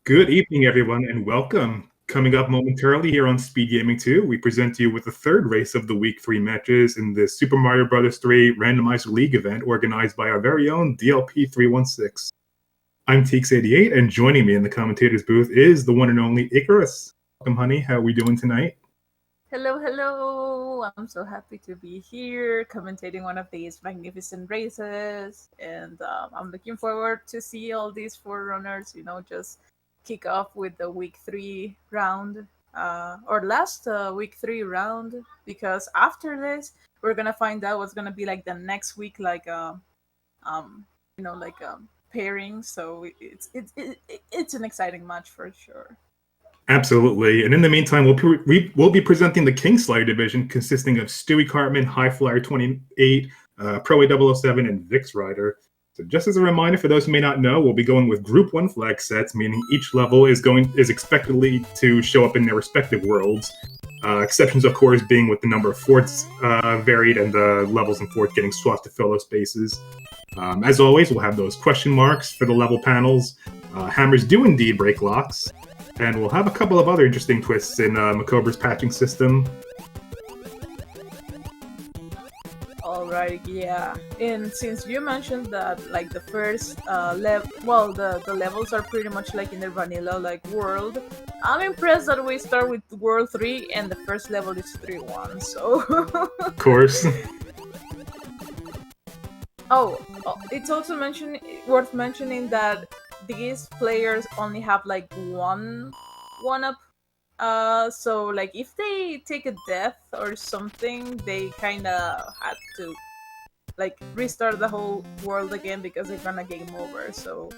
Good evening, everyone, and welcome. Coming up momentarily here on SpeedGaming 2, we present you with the third race of the Week 3 matches in the Super Mario Bros. 3 Randomizer League event organized by our very own DLP316. I'm Teeks88, and joining me in the commentator's booth is the one and only Icarus. Welcome, honey. How are we doing tonight? Hello, hello! I'm so happy to be here commentating one of these magnificent races, and I'm looking forward to see all these forerunners, just kick off with the week 3 round, or last week 3 round, because after this, we're gonna find out what's gonna be like the next week, like, um, pairing, so it's an exciting match for sure. Absolutely. And in the meantime, we'll be presenting the Kingslayer division consisting of Stewie Cartman, Highflyer28, proa007, and VixRyder. So just as a reminder, for those who may not know, we'll be going with Group 1 flag sets, meaning each level is expectedly to show up in their respective worlds. Exceptions, of course, being with the number of forts varied and the levels and forts getting swapped to fill those spaces. As always, we'll have those question marks for the level panels. Hammers do indeed break locks. And we'll have a couple of other interesting twists in Makobra's patching system. Alright, yeah. And since you mentioned that, like, the first the levels are pretty much like in the vanilla, like, world, I'm impressed that we start with World 3 and the first level is 3-1, so... Of course. It's also worth mentioning that these players only have like one up. So like if they take a death or something, they kind of had to like restart the whole world again because they're gonna game over. So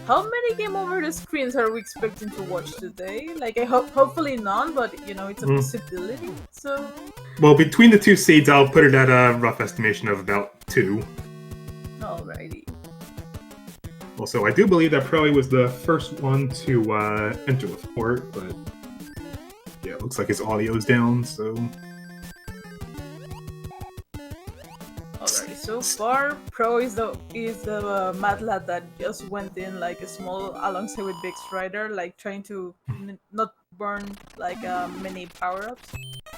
how many game over the screens are we expecting to watch today? Like I hopefully none, but it's a possibility. So well, between the two seeds, I'll put it at a rough estimation of about 2. Alrighty. Also, I do believe that Proe was the first one to enter the fort, but yeah, it looks like his audio's down, so... Alrighty, so far, Pro is the mad lad that just went in like a small alongside with VixRyder, like trying to not burn like many power-ups.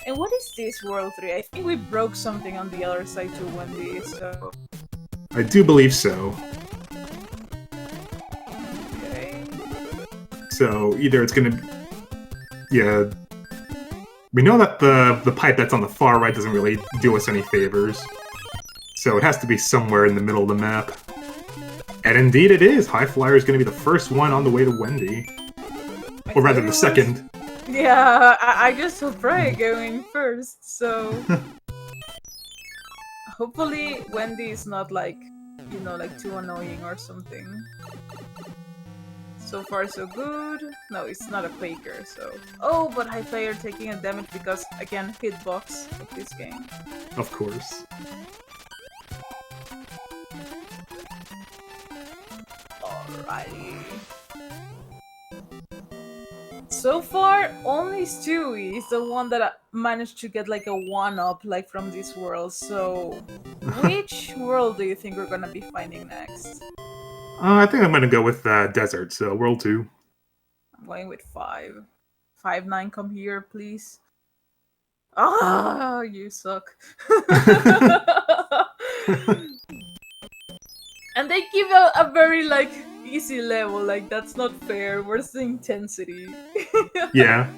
And what is this World 3? I think we broke something on the other side too, Wendy, so... I do believe so. So either it's gonna, yeah. We know that the pipe that's on the far right doesn't really do us any favors, so it has to be somewhere in the middle of the map. And indeed, it is. Highflyer is going to be the first one on the way to Wendy, or rather, the second. Yeah, I just saw Prey going first, so hopefully Wendy is not like like too annoying or something. So far, so good. No, it's not a faker, so... Oh, but Highflyer taking a damage because, again, hitbox of this game. Of course. Alrighty. So far, only Stewie is the one that managed to get like a 1-up like from this world, so... Which world do you think we're gonna be finding next? I think I'm going to go with Desert, so World 2. I'm going with 5. 5-9, come here, please. Ah, you suck. And they give a very, like, easy level. Like, that's not fair. Where's the intensity? Yeah.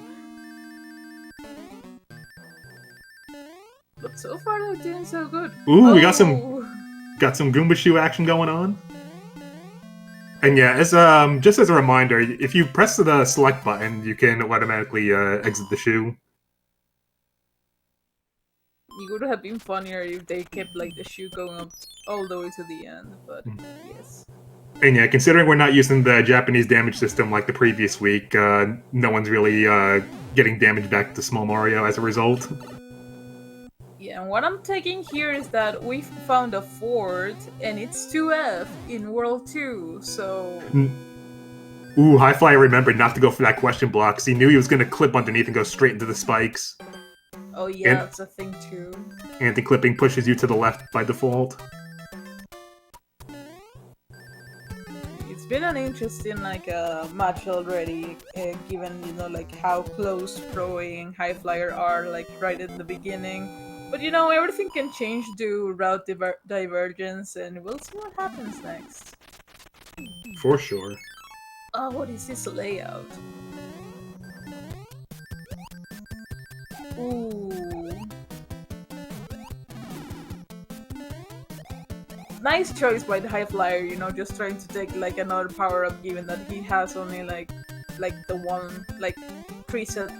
But so far, they're doing so good. Ooh, we got some Goomba Shoe action going on. And yeah, as just as a reminder, if you press the select button, you can automatically exit the shoe. It would have been funnier if they kept like the shoe going up all the way to the end, but yes. And yeah, considering we're not using the Japanese damage system like the previous week, no one's really getting damage back to Small Mario as a result. Yeah, and what I'm taking here is that we found a fort, and it's 2F in World 2, so... Ooh, Highflyer remembered not to go for that question block, because he knew he was going to clip underneath and go straight into the spikes. Oh yeah, that's a thing too. Anti-clipping pushes you to the left by default. It's been an interesting match already, given like how close Proa and Highflyer are right in the beginning. But everything can change due route divergence, and we'll see what happens next. For sure. Oh, what is this layout? Ooh. Nice choice by the Highflyer, just trying to take another power up, given that he has only the one preset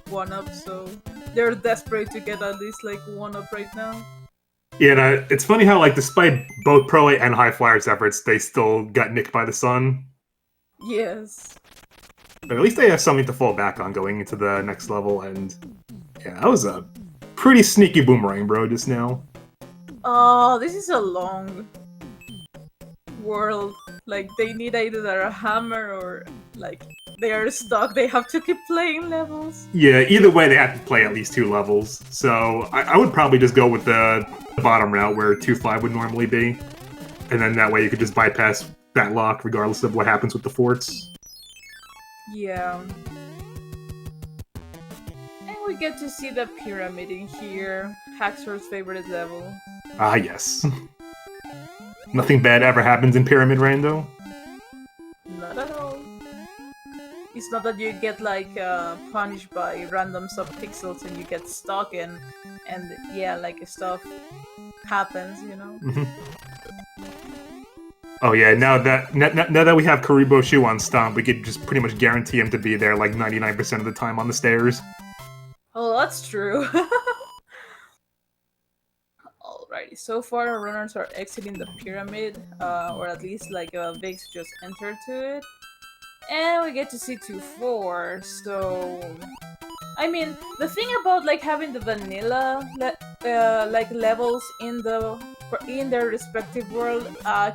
one up, so they're desperate to get at least one up right now. Yeah, and, it's funny how despite both Proa and Highflyer's efforts, they still got nicked by the sun. Yes. But at least they have something to fall back on going into the next level, and yeah, that was a pretty sneaky boomerang, bro, just now. Oh, this is a long world. They need either a hammer or they are stuck. They have to keep playing levels. Yeah, either way, they have to play at least 2 levels. So I would probably just go with the bottom route where 2-5 would normally be, and then that way you could just bypass that lock regardless of what happens with the forts. Yeah. And we get to see the pyramid in here. Haxor's favorite level. Ah, yes. Nothing bad ever happens in Pyramid Rando. Not at all. It's not that you get punished by random sub-pixels and you get stuck and yeah, stuff happens, Mm-hmm. Oh yeah, now that we have Karibo Shu on stomp, we could just pretty much guarantee him to be there 99% of the time on the stairs. Oh, that's true. Alrighty, so far our runners are exiting the pyramid, or at least Vix just entered to it. And we get to see 2-4, so... I mean, the thing about having the vanilla levels in their respective world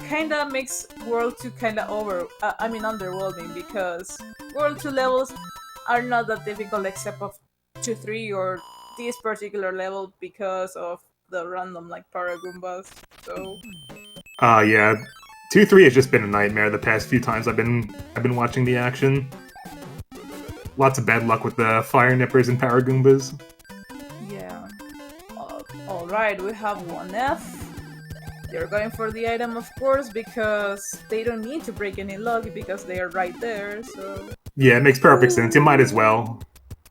kinda makes World 2 kinda underwhelming, because World 2 levels are not that difficult except of 2-3 or this particular level because of the random Paragoombas, so... Yeah. 2-3 has just been a nightmare the past few times I've been watching the action. Lots of bad luck with the Fire Nippers and Paragoombas. Yeah. Alright, we have 1F. They're going for the item, of course, because they don't need to break any luck because they are right there, so... Yeah, it makes perfect sense. You might as well.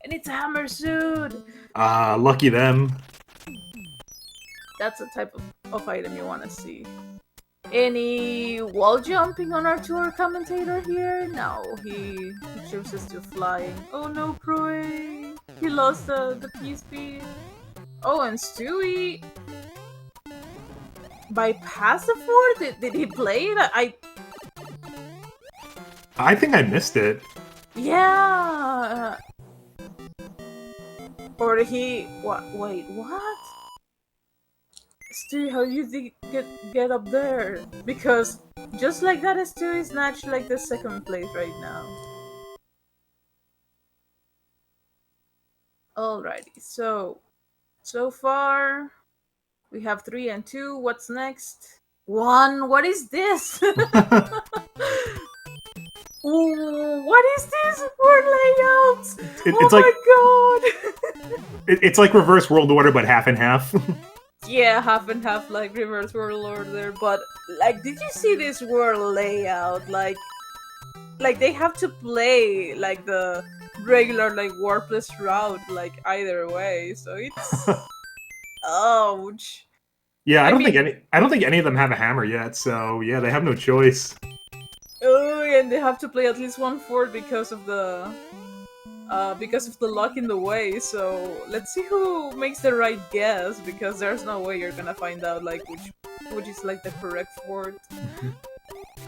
And it's a hammer suit! Lucky them. That's the type of item you want to see. Any wall jumping on our tour commentator here? No, he chooses to flying. Oh no, Proa! He lost the P-speed. Oh, and Stewie bypassed the fort? Did he play it? I think I missed it. Yeah. Or he what? Wait, what? Stewie, how do you get up there? Because just like that, Stewie snatched the second place right now. Alrighty, so far we have 3 and 2. What's next? 1. What is this? Ooh, what is this word layout? Oh my god! It's like reverse world order, but half and half. Yeah, half and half reverse world order, but did you see this world layout? They have to play the regular warpless route either way, so it's ouch. Yeah, I don't think any of them have a hammer yet, so yeah, they have no choice. Oh, and they have to play at least 1 fort because of the luck in the way, so let's see who makes the right guess, because there's no way you're gonna find out which is the correct fort.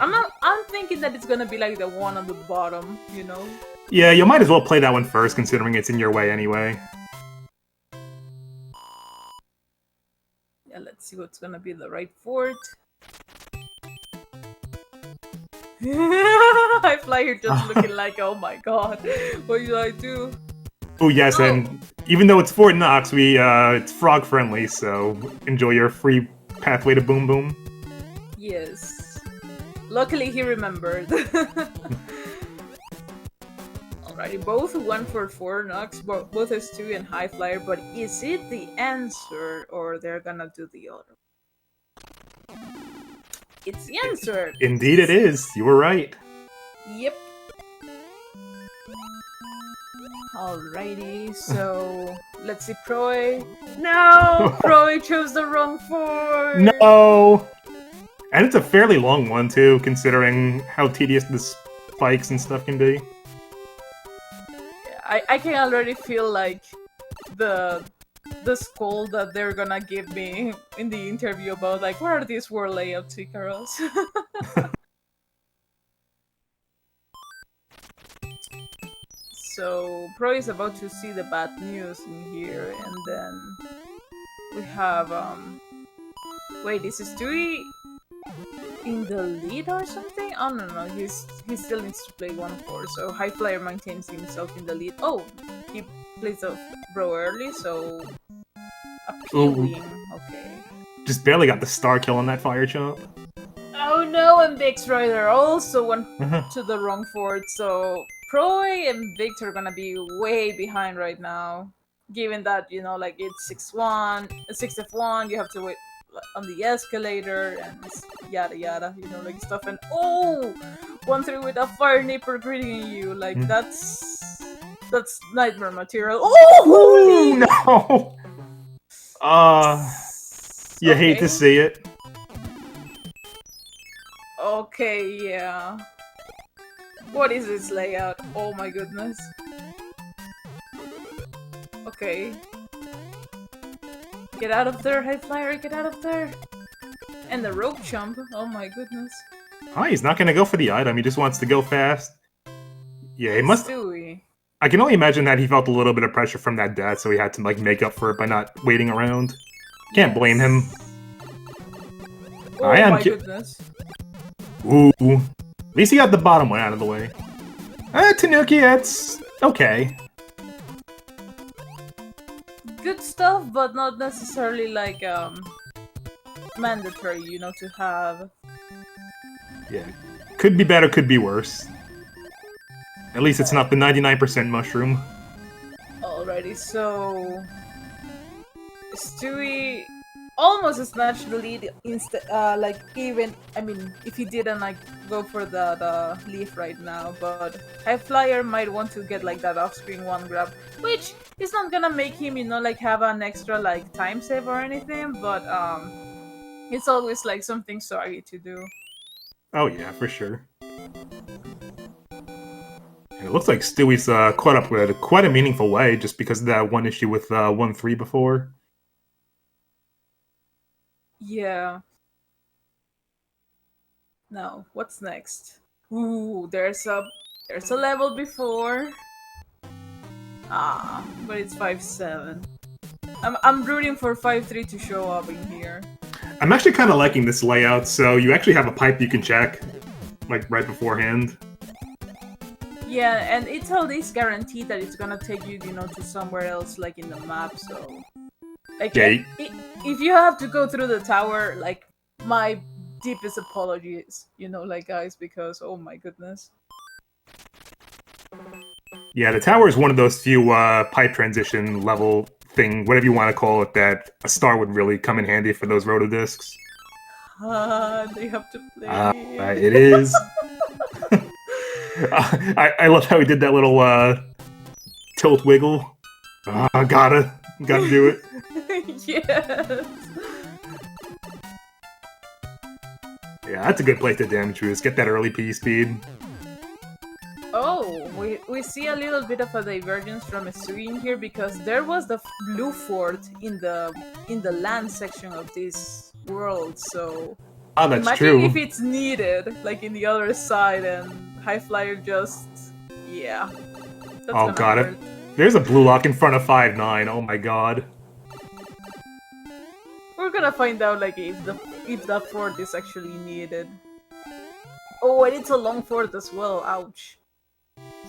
I'm thinking that it's gonna be the one on the bottom, Yeah, you might as well play that one first, considering it's in your way anyway. Yeah, let's see what's gonna be the right fort. Highflyer just looking oh my god, what do I do? Oh yes, and even though it's Fort Knox, it's frog friendly, so enjoy your free pathway to Boom Boom. Yes. Luckily, he remembered. Alrighty, both went for 4 knocks, both Stewie and Highflyer, but is it the answer, or they're gonna do the other? It's the answer! Indeed it is. You were right. Yep. Alrighty, so let's see Proy. No! Proy chose the wrong fort! No! And it's a fairly long one, too, considering how tedious the spikes and stuff can be. I can already feel like the scold that they're gonna give me in the interview about like, what are these world layouts, Icaros? So Pro is about to see the bad news in here, and then we have wait, is Stewie in the lead or something? Oh no, he still needs to play 1-4, so Highflyer maintains himself in the lead. Oh, he plays a Bro early, so appealing. Okay. Just barely got the star kill on that fire chomp. Oh no, and VixRyder also went to the wrong fort, so Proy and Vix are gonna be way behind right now. Given that, you know, like it's 6-1, 6F1, you have to wait on the escalator and yada yada, you know, like stuff. And oh, 1-3 with a fire nipper greeting you, like that's nightmare material. Oh, no! You hate to see it. Okay, yeah. What is this layout? Oh my goodness. Okay. Get out of there, Highflyer, get out of there! And the rope jump, oh my goodness. Oh, he's not gonna go for the item, he just wants to go fast. Yeah, he must... Stewie. I can only imagine that he felt a little bit of pressure from that death, so he had to like make up for it by not waiting around. Can't blame him. Oh my goodness. Ooh. At least he got the bottom one out of the way. Tanuki, that's okay. Good stuff, but not necessarily like mandatory, you know, to have. Yeah. Could be better, could be worse. At least it's not the 99% mushroom. Alrighty, so Stewie almost snatched the lead like even, I mean, if he didn't like go for the leaf right now, but Highflyer might want to get like that off-screen 1 grab, which is not gonna make him, you know, like have an extra like time save or anything, but it's always like something sorry to do. Oh yeah, for sure. It looks like Stewie's caught up with quite a meaningful way, just because of that one issue with 1-3 before. Yeah. Now, what's next? Ooh, there's a level before. Ah, but it's 5-7. I'm rooting for 5-3 to show up in here. I'm actually kind of liking this layout, so you actually have a pipe you can check, like, right beforehand. Yeah, and it's at least guaranteed that it's gonna take you, you know, to somewhere else, like, in the map, so... Like, yeah. If you have to go through the tower, like, my deepest apologies, you know, like, guys, because, oh my goodness. Yeah, the tower is one of those few pipe transition level thing, whatever you want to call it, that a star would really come in handy for those rotodiscs. They have to play. It is. I love how he did that little tilt wiggle. Gotta do it. Yes. Yeah, that's a good place to damage boost. Get that early P speed. Oh, we see a little bit of a divergence from Stewie in here because there was the blue fort in the land section of this world. So that's imagine true. if it's needed, like in the other side, and Highflyer just That's got it. There's a blue lock in front of 5-9. Oh my god. We're gonna find out like if that fort is actually needed. Oh, and it's a long fort as well. Ouch.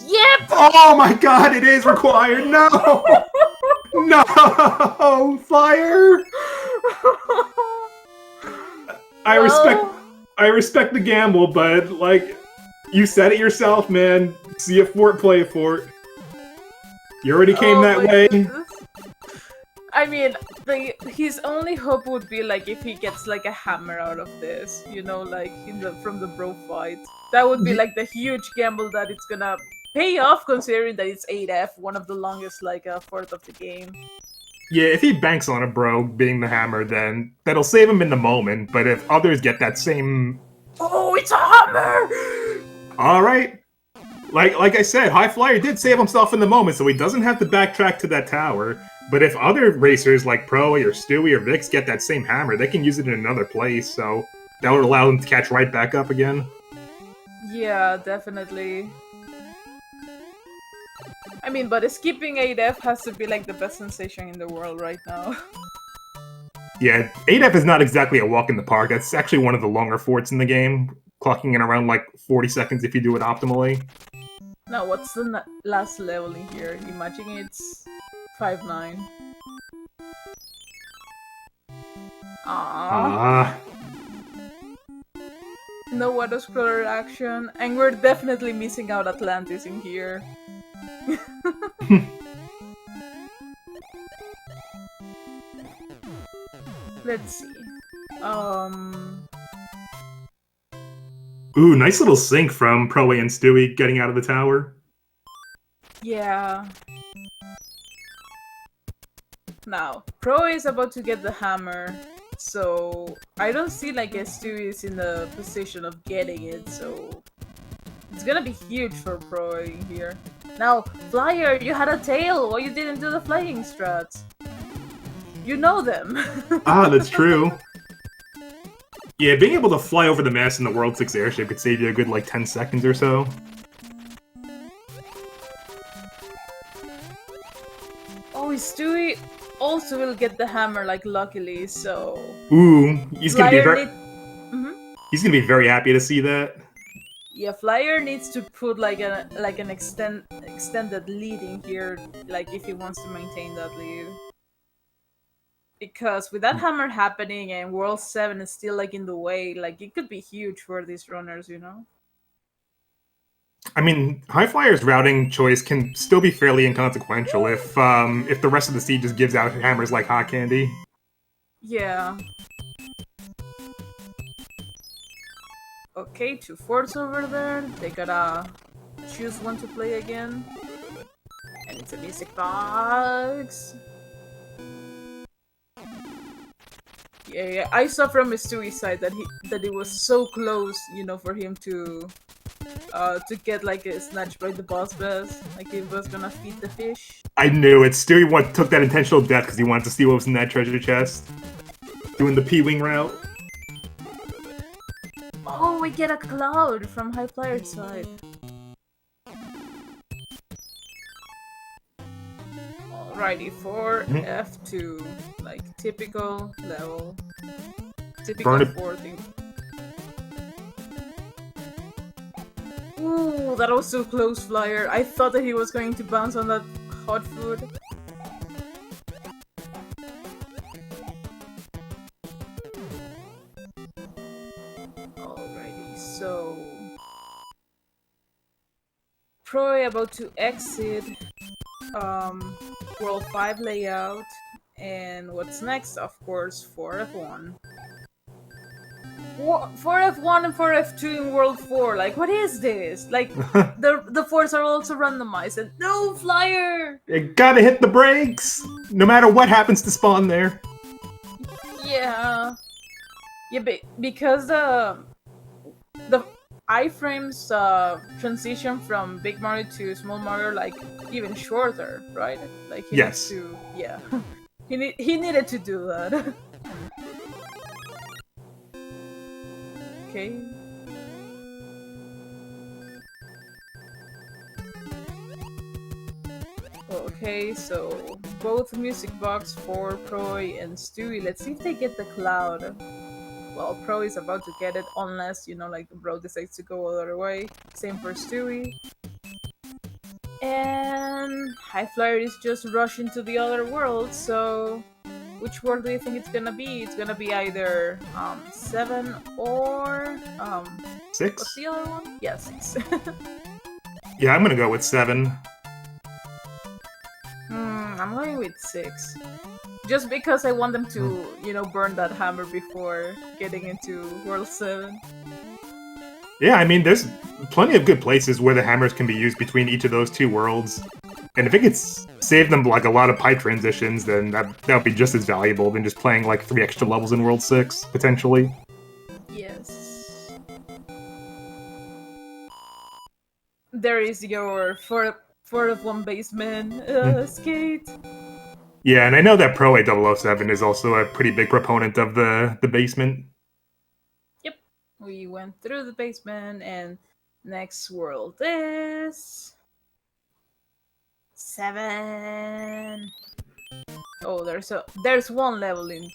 Yep! Oh my god, it is required! No! No! Fire! I I respect the gamble, but like you said it yourself, man. See a fort, play a fort. You already came that way. Goodness. I mean, his only hope would be like if he gets like a hammer out of this, you know, like from the bro fight. That would be like the huge gamble that it's gonna pay off, considering that it's 8F, one of the longest like fourth of the game. Yeah, if he banks on a bro being the hammer, then that'll save him in the moment. But if others get that same, oh, it's a hammer! All right. Like I said, Highflyer did save himself in the moment, so he doesn't have to backtrack to that tower. But if other racers like Proa or Stewie or Vix get that same hammer, they can use it in another place, so that would allow them to catch right back up again. Yeah, definitely. I mean, but skipping 8F has to be like the best sensation in the world right now. Yeah, 8F is not exactly a walk in the park. That's actually one of the longer forts in the game, clocking in around like 40 seconds if you do it optimally. Now, what's the last level in here? Imagine it's 5-9. Ah. No auto-scroller action, and we're definitely missing out Atlantis in here. Let's see. Ooh, nice little sync from Proa and Stewie getting out of the tower. Yeah. Now, Pro is about to get the hammer, so I don't see like Stewie is in the position of getting it, so it's gonna be huge for Pro in here. Now, Flyer, you had a tail! Why you didn't do the flying strats? You know them! Ah, that's true. Yeah, being able to fly over the mast in the World 6 airship could save you a good like 10 seconds or so. Oh, Stewie also will get the hammer, like, luckily, so... Ooh, he's gonna be very... Mm-hmm. He's gonna be very happy to see that. Yeah, Flyer needs to put like an extended lead in here, like if he wants to maintain that lead. Because with that hammer happening and World 7 is still like in the way, like it could be huge for these runners, you know? I mean, Highflyer's routing choice can still be fairly inconsequential if the rest of the seed just gives out hammers like hot candy. Yeah. Okay, 2 forts over there. They gotta choose one to play again. And it's a music box. Yeah, I saw from Stewie's side that it was so close, you know, for him to get like a snatch by the boss best, like he was gonna feed the fish. I knew it. Stewie took that intentional death because he wanted to see what was in that treasure chest. Doing the P-Wing route. Oh, we get a cloud from Highflyer's side. Alrighty, 4 F2, like typical level, typical 4 thing. Ooh, that was so close, Flyer. I thought that he was going to bounce on that hot food. Alrighty, so... Troy about to exit World 5 layout, and what's next? Of course, 4F1. 4F1 and 4F2 in World 4, like what is this? Like the forts are also randomized and no, Flyer! You gotta hit the brakes! No matter what happens to spawn there. Yeah. Yeah, because the iframes transition from Big Mario to Small Mario like even shorter, right? Like he needs to, yeah. he needed to do that. Okay. Okay, so both music box for Proy and Stewie. Let's see if they get the cloud. Well, Pro is about to get it unless, you know, like Bro decides to go other way. Same for Stewie. And Highflyer is just rushing to the other world, so which world do you think it's gonna be? It's gonna be either 7 or 6? what's the other one? Yeah, 6. Yeah, I'm gonna go with 7. I'm going with 6. Just because I want them to, burn that hammer before getting into World 7. Yeah, I mean, there's plenty of good places where the hammers can be used between each of those 2 worlds. And if it could save them like a lot of pipe transitions, then that would be just as valuable than just playing like 3 extra levels in World 6, potentially. Yes. There is your 4 of 1 basement skate. Yeah, and I know that proa007 is also a pretty big proponent of the basement. Yep. We went through the basement, and next world is 7. Oh, there's 1 level in.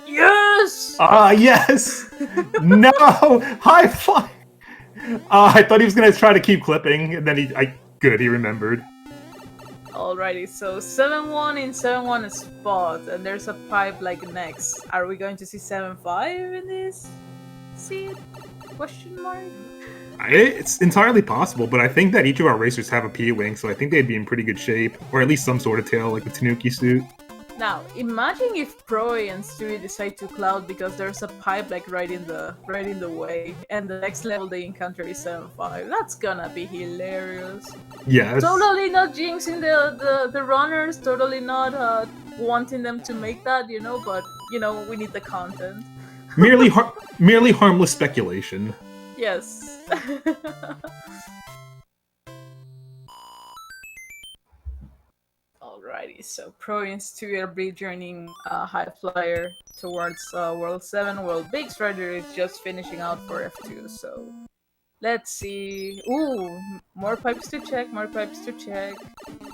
Yes! Yes! No! Highflyer! I thought he was gonna try to keep clipping, and then good, he remembered. Alrighty, so 7-1 in 7-1 spot, and there's a pipe like next. Are we going to see 7-5 in this seed? Question mark? It's entirely possible, but I think that each of our racers have a P-Wing, so I think they'd be in pretty good shape. Or at least some sort of tail, like the Tanuki suit. Now, imagine if Proa and Stewie decide to cloud because there's a pipe like right in the way, and the next level they encounter is 7-5. That's gonna be hilarious. Yes. Totally not jinxing the runners, totally not wanting them to make that, but we need the content. merely harmless speculation. Yes. Alrighty, so Pro and Stewie are be joining Highflyer towards World 7, while VixRyder is just finishing out for F2, so let's see. Ooh, more pipes to check,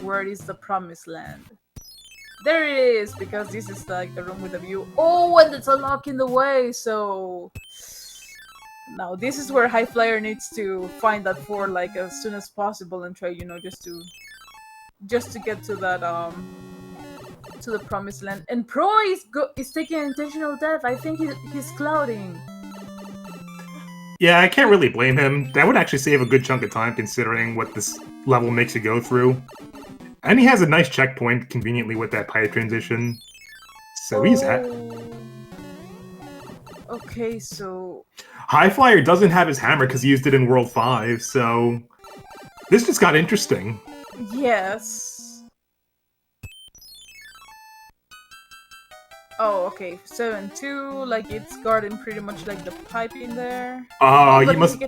Where is the promised land? There it is, because this is like the room with the view. Oh, and it's a lock in the way, so now this is where Highflyer needs to find that 4 like as soon as possible and try, just to get to that to the promised land. And Pro is taking intentional death. I think he's clouding. Yeah, I can't really blame him. That would actually save a good chunk of time considering what this level makes you go through. And he has a nice checkpoint conveniently with that pipe transition. So he's at. Okay, so Highflyer doesn't have his hammer because he used it in World 5, so this just got interesting. Yes. Oh, okay. 7-2, like it's guarding pretty much like the pipe in there. He must.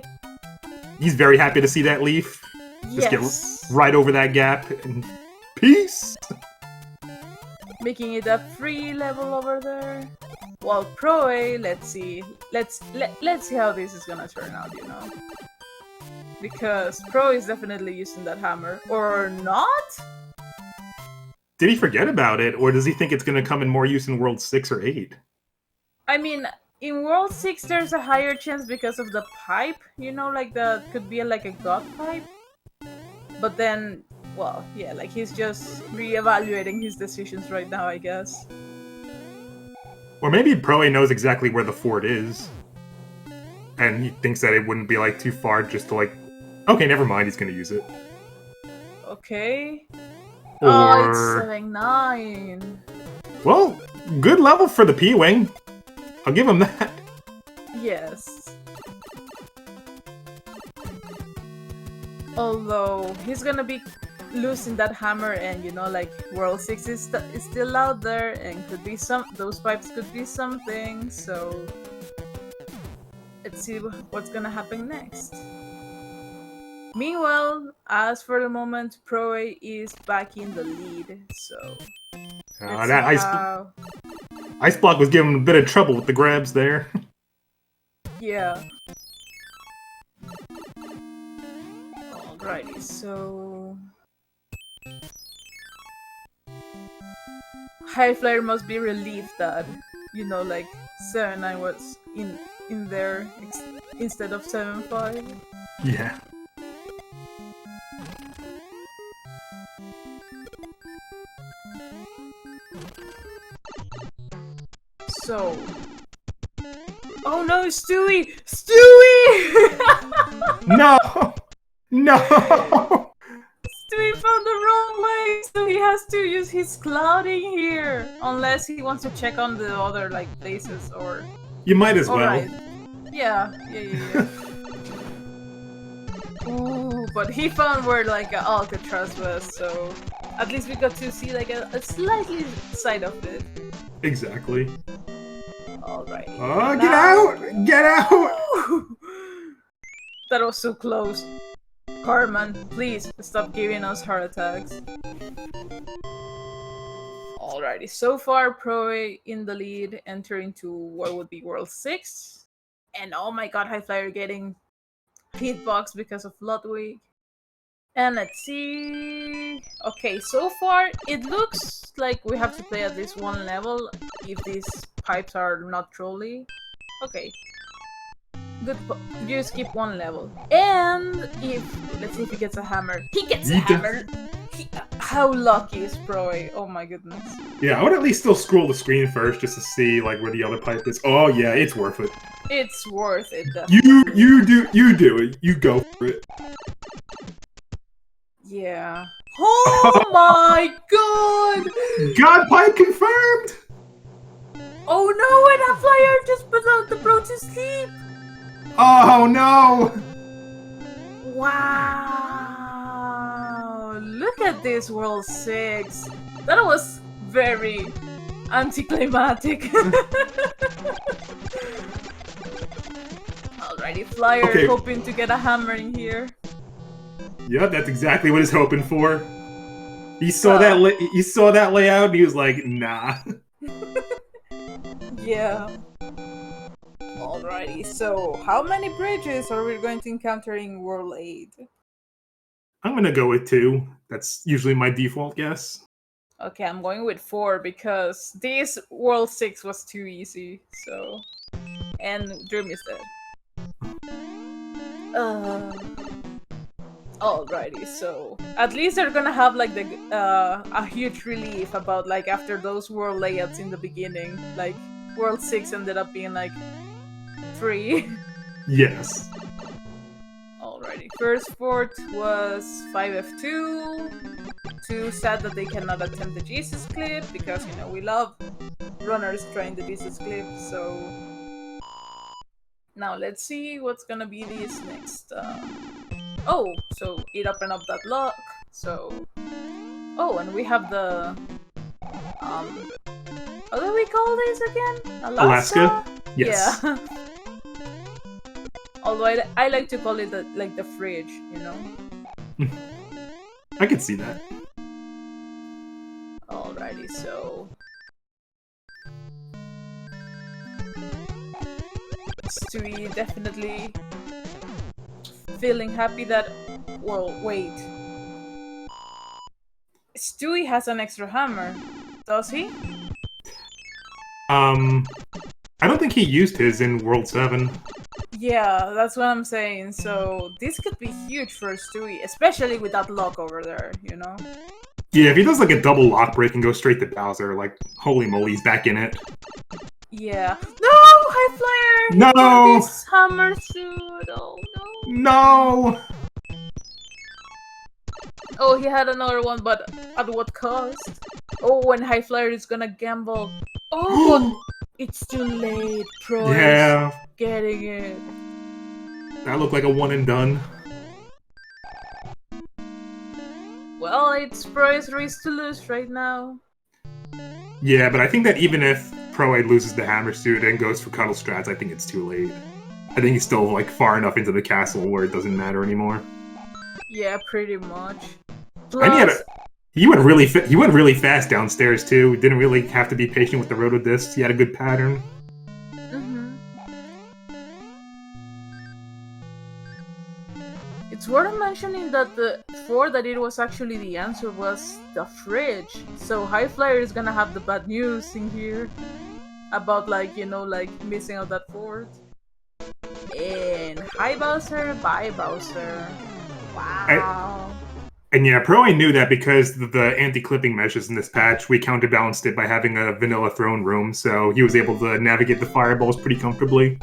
He's very happy to see that leaf. Just Yes. get right over that gap and peace. Making it a free level over there. Well, Pro, let's see. Let's see how this is gonna turn out, Because Pro is definitely using that hammer. Or not? Did he forget about it, or does he think it's going to come in more use in World 6 or 8? I mean, in World 6 there's a higher chance because of the pipe, like could be like a god pipe. But then, well, yeah, like he's just reevaluating his decisions right now, I guess. Or maybe Proe knows exactly where the fort is. And he thinks that it wouldn't be like too far just to like, okay, never mind, he's going to use it. Okay. Or... Oh, it's 7-9. Well, good level for the P-Wing. I'll give him that. Yes. Although, he's gonna be losing that hammer and, like, World 6 is still out there and could be those pipes could be something, so... Let's see what's gonna happen next. Meanwhile, as for the moment, Proe is back in the lead, so... That Ice Block was giving him a bit of trouble with the grabs there. Yeah. Alrighty, so... Highflyer must be relieved that, like, 7-9 was in there instead of 7-5. Yeah. So... Oh no, Stewie! Stewie! No! No! Stewie found the wrong way, so he has to use his clouding here. Unless he wants to check on the other, like, places or... You might as well. Alright. Yeah. Ooh, but he found where, like, Alcatraz was, so... At least we got to see, like, a slightly side of it. Exactly. Alright. Oh, get out! Get out! That was so close. Carman, please stop giving us heart attacks. Alrighty, so far Proa in the lead, entering to what would be World 6. And oh my god, Highflyer getting hitbox because of Ludwig. And let's see... Okay, so far it looks like we have to play at least one level if these pipes are not trolly. Okay. Good. You skip one level. And if... Let's see if he gets a hammer. He gets a hammer! How lucky is Proa? Oh my goodness. Yeah, I would at least still scroll the screen first just to see like where the other pipe is. Oh yeah, it's worth it. It's worth it, definitely. You do it. You go for it. Yeah. Oh my god! God pipe confirmed! Oh no, and a flyer just put out the bro to sleep! Oh no! Wow! Look at this World 6. That was very anticlimactic. Alrighty, Flyer hoping to get a hammer in here. Yeah, that's exactly what he's hoping for. He saw that layout and he was like, nah. Yeah. Alrighty, so how many bridges are we going to encounter in World 8? I'm gonna go with 2. That's usually my default guess. Okay, I'm going with 4 because this World 6 was too easy, so... And Dream is dead. Alrighty, so at least they're gonna have like the a huge relief about like after those world layouts in the beginning, like World 6 ended up being like 3. Yes. Alrighty, first fort was 5F2. Too sad that they cannot attempt the Jesus clip because, you know, we love runners trying the Jesus clip, so... Now let's see what's gonna be this next. Oh, so it opened up that lock, so... Oh, and we have the... How do we call this again? Alaska? Yes. Yeah. Although I like to call it like the fridge, you know? I can see that. Alrighty, so... Stewie definitely feeling happy that... Well, wait. Stewie has an extra hammer, does he? I don't think he used his in World 7. Yeah, that's what I'm saying. So this could be huge for Stewie, especially with that lock over there, you know? Yeah, if he does like a double lock break and goes straight to Bowser, like, holy moly, he's back in it. Yeah. No! Highflyer! No! This hammer suit! Oh no! No! Oh, he had another one, but at what cost? Oh, and Highflyer is gonna gamble. Oh, but it's too late. Pro is getting it. That looked like a one and done. Well, it's Pro's race to lose right now. Yeah, but I think that even if Pro A loses the hammer suit and goes for cuddle strats, I think it's too late. I think he's still like far enough into the castle where it doesn't matter anymore. Yeah, pretty much. Plus, and he went really fast downstairs too. Didn't really have to be patient with the roto discs. He had a good pattern. It's worth mentioning that the fort that it was actually the answer was the fridge. So Highflyer is gonna have the bad news in here about like, you know, like missing out that fort. And hi Bowser, bye Bowser. Wow. And yeah, Pro A knew that because the anti-clipping measures in this patch, we counterbalanced it by having a vanilla throne room, so he was able to navigate the fireballs pretty comfortably.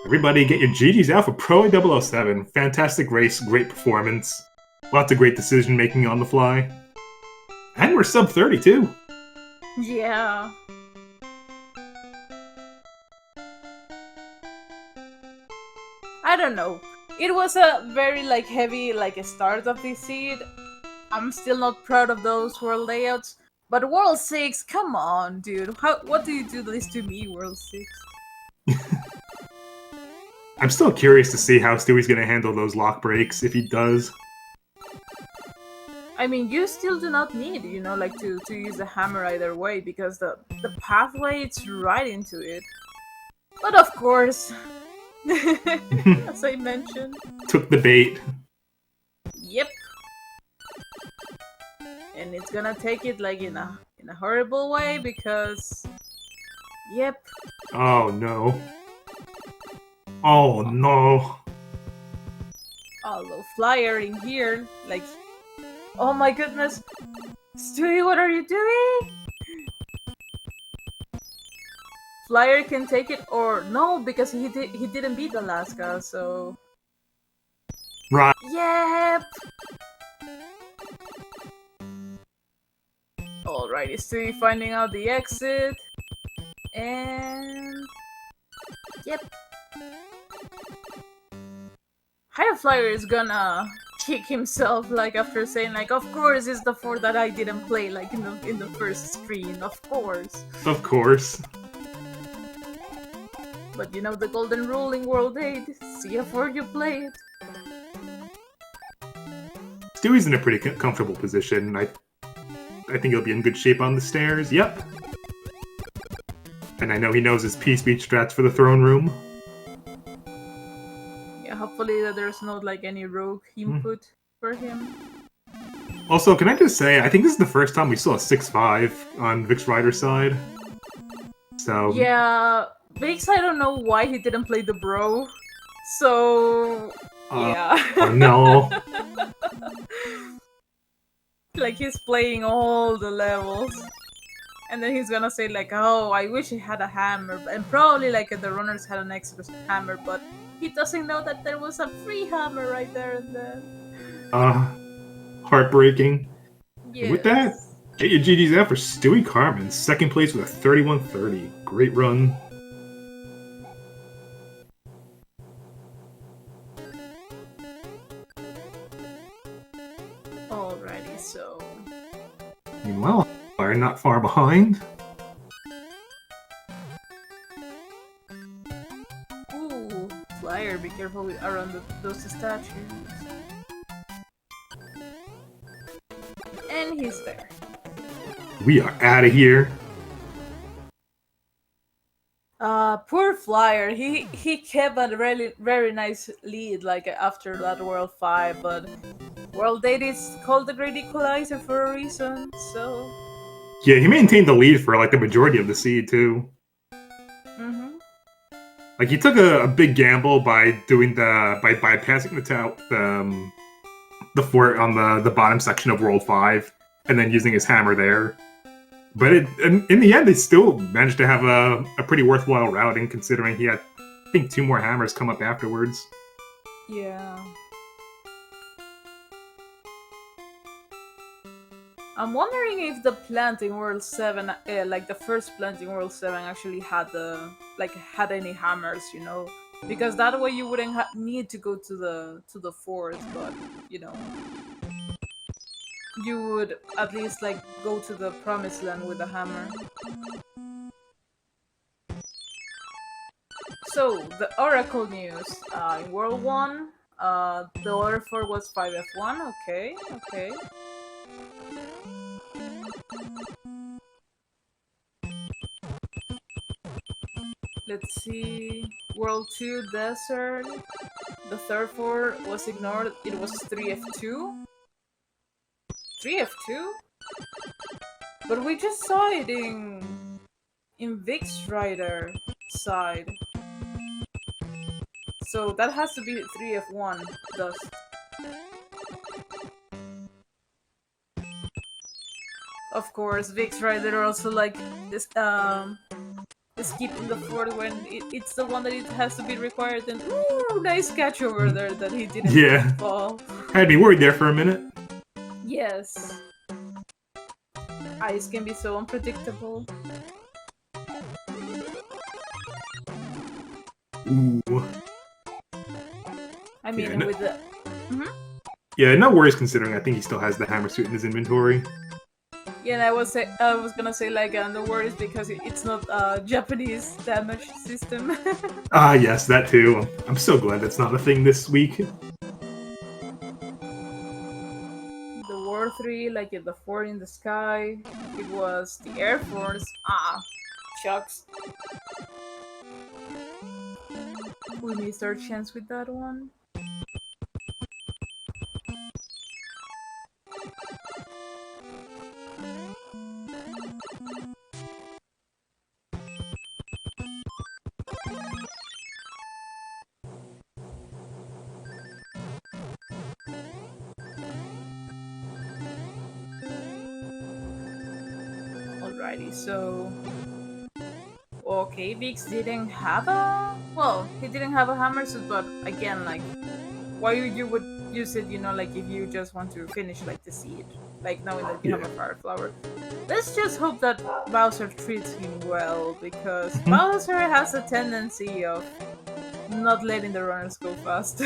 Everybody get your GGs out for proa007. Fantastic race, great performance. Lots of great decision-making on the fly. And we're sub 30 too. Yeah. I don't know. It was a very heavy a start of this seed. I'm still not proud of those world layouts. But World 6, come on, dude. What do you do this to me, World 6? I'm still curious to see how Stewie's gonna handle those lock breaks, if he does. I mean, you still do not need, to use the hammer either way, because the pathway, it's right into it. But of course, as I mentioned. Took the bait. Yep. And it's gonna take it in a horrible way, because... Yep. Oh no. Oh no. Although Flyer in here, oh my goodness! Stewie, what are you doing? Flyer can take it, or no, because he didn't beat Alaska, so... Right. Yep! Alrighty, Stewie finding out the exit. And... Yep. Highflyer is gonna kick himself after saying of course it's the 4 that I didn't play in the first screen, of course. Of course. But the golden rule in World 8, see how far you play it. Stewie's in a pretty comfortable position. I think he'll be in good shape on the stairs. Yep. And I know he knows his P-speed strats for the throne room. Hopefully that there's not any rogue input for him. Also, can I just say, I think this is the first time we saw a 6-5 on VixRyder's side. So... Yeah, Vix, I don't know why he didn't play the bro. So... yeah. Oh no. He's playing all the levels. And then he's gonna say oh, I wish he had a hammer. And probably the runners had an extra hammer, but he doesn't know that there was a free hammer right there and then. Heartbreaking. Yes. With that, get your GG's out for Stewie Carmen. Second place with a 31-30. Great run. Alrighty, so... Meanwhile, Fire not far behind. Ooh, Flyer, be careful around those statues. And he's there. We are out of here. Poor Flyer. He kept a really very nice lead after that World 5, but World 8 is called the Great Equalizer for a reason, so... Yeah, he maintained the lead for the majority of the seed too. Mm-hmm. He took a big gamble by doing by bypassing the fort on the bottom section of World 5 and then using his hammer there. But in the end, they still managed to have a pretty worthwhile routing, considering he had, I think, 2 more hammers come up afterwards. Yeah. I'm wondering if the plant in World 7, the first plant in World 7 actually had had any hammers, because that way you wouldn't need to go to the fort, but you would at least go to the promised land with a hammer. So the Oracle news in World 1, the order for was 5F1. Okay. Let's see. World 2 Desert. The third 4 was ignored. It was 3F2. 3F2? But we just saw it in VixRyder side. So that has to be 3F1 dust. Of course, VixRyder also like this skipping the fourth when it's the one that it has to be required. And ooh, nice catch over there that he didn't fall. I'd be worried there for a minute. Yes. Ice can be so unpredictable. Ooh. I mean, with the... Yeah, no worries considering I think he still has the hammer suit in his inventory. Yeah, and I was gonna say like no worries because it's not a Japanese damage system. Ah, yes, that too. I'm so glad that's not a thing this week. The War 3, like the 4 in the sky, it was the Air Force. Ah, shucks. We missed our chance with that one. Alrighty, so... Okay, Vix didn't have a... Well, he didn't have a hammer suit, but again, like... Why you would use it, you know, like if you just want to finish like the seed. Like knowing that you have a fire flower. Let's just hope that Bowser treats him well, because Bowser has a tendency of not letting the runners go fast.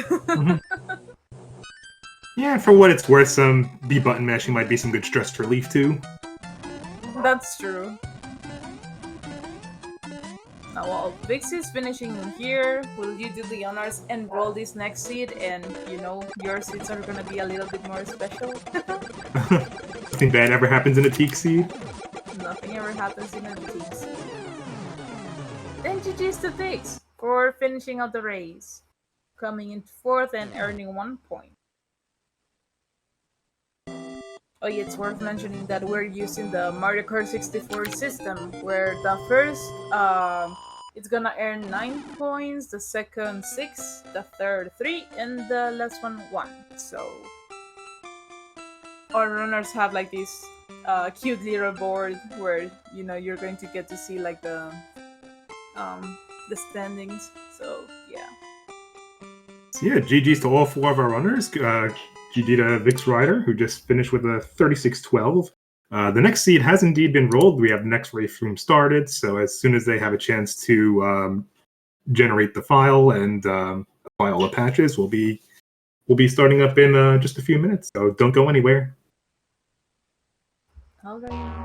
Yeah, for what it's worth, some B-button mashing might be some good stress relief too. That's true. Now while Vix is finishing here, will you do the honors and roll this next seed, and you know, your seeds are gonna be a little bit more special? Nothing bad ever happens in a teak seed. Nothing ever happens in a teak seed. Then GG's to Vix for finishing out the race, coming in 4th and earning 1 point. Oh yeah, it's worth mentioning that we're using the Mario Kart 64 system, where the first, it's gonna earn 9 points, the second 6, the third 3, and the last one 1. So our runners have like this cute little board where, you know, you're going to get to see like the standings. So yeah. So yeah, GG's to all 4 of our runners. GG to VixRyder, who just finished with a 36-12. The next seed has indeed been rolled. We have the next race room started, so as soon as they have a chance to generate the file and apply all the patches, we'll be starting up in just a few minutes. So don't go anywhere. Alright.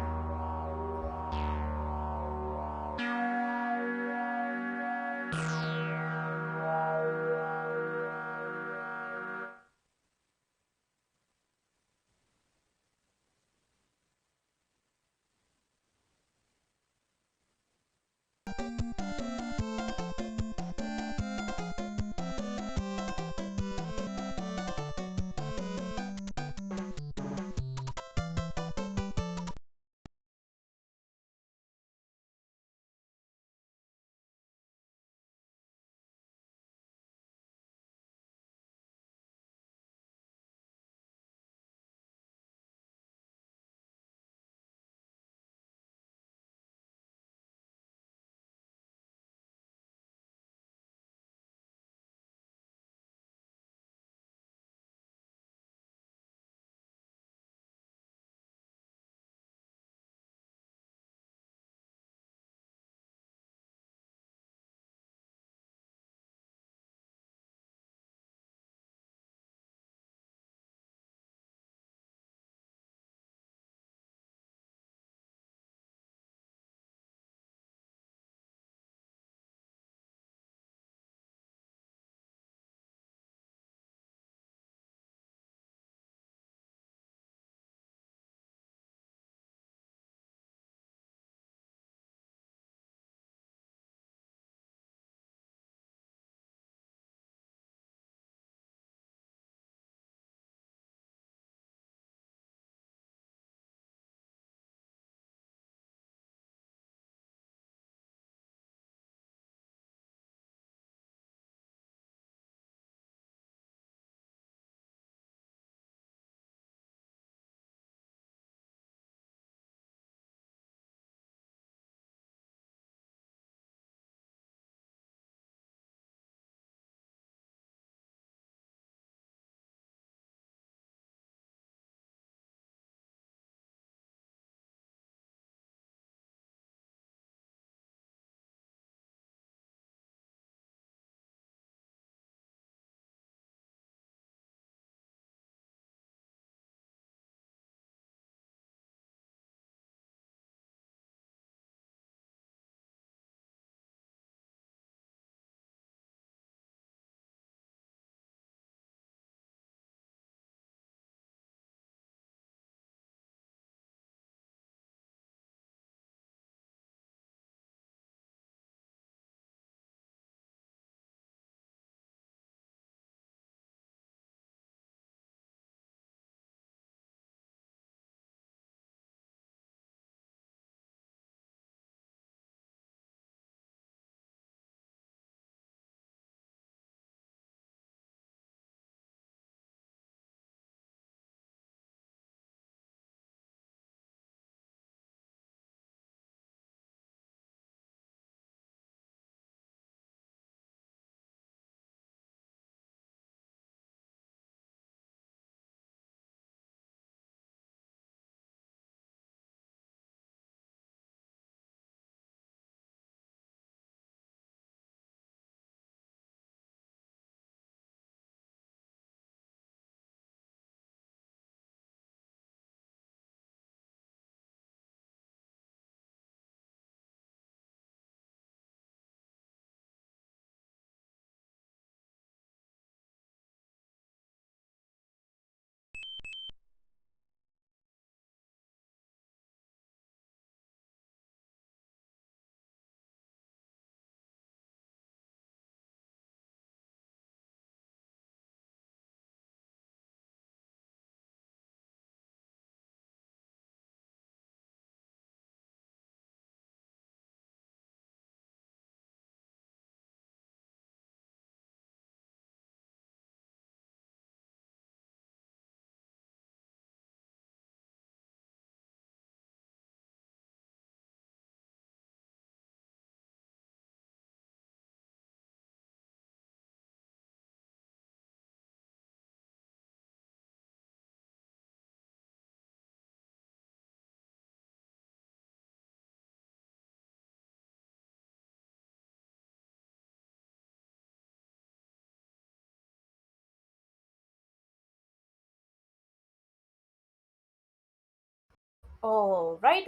Alright,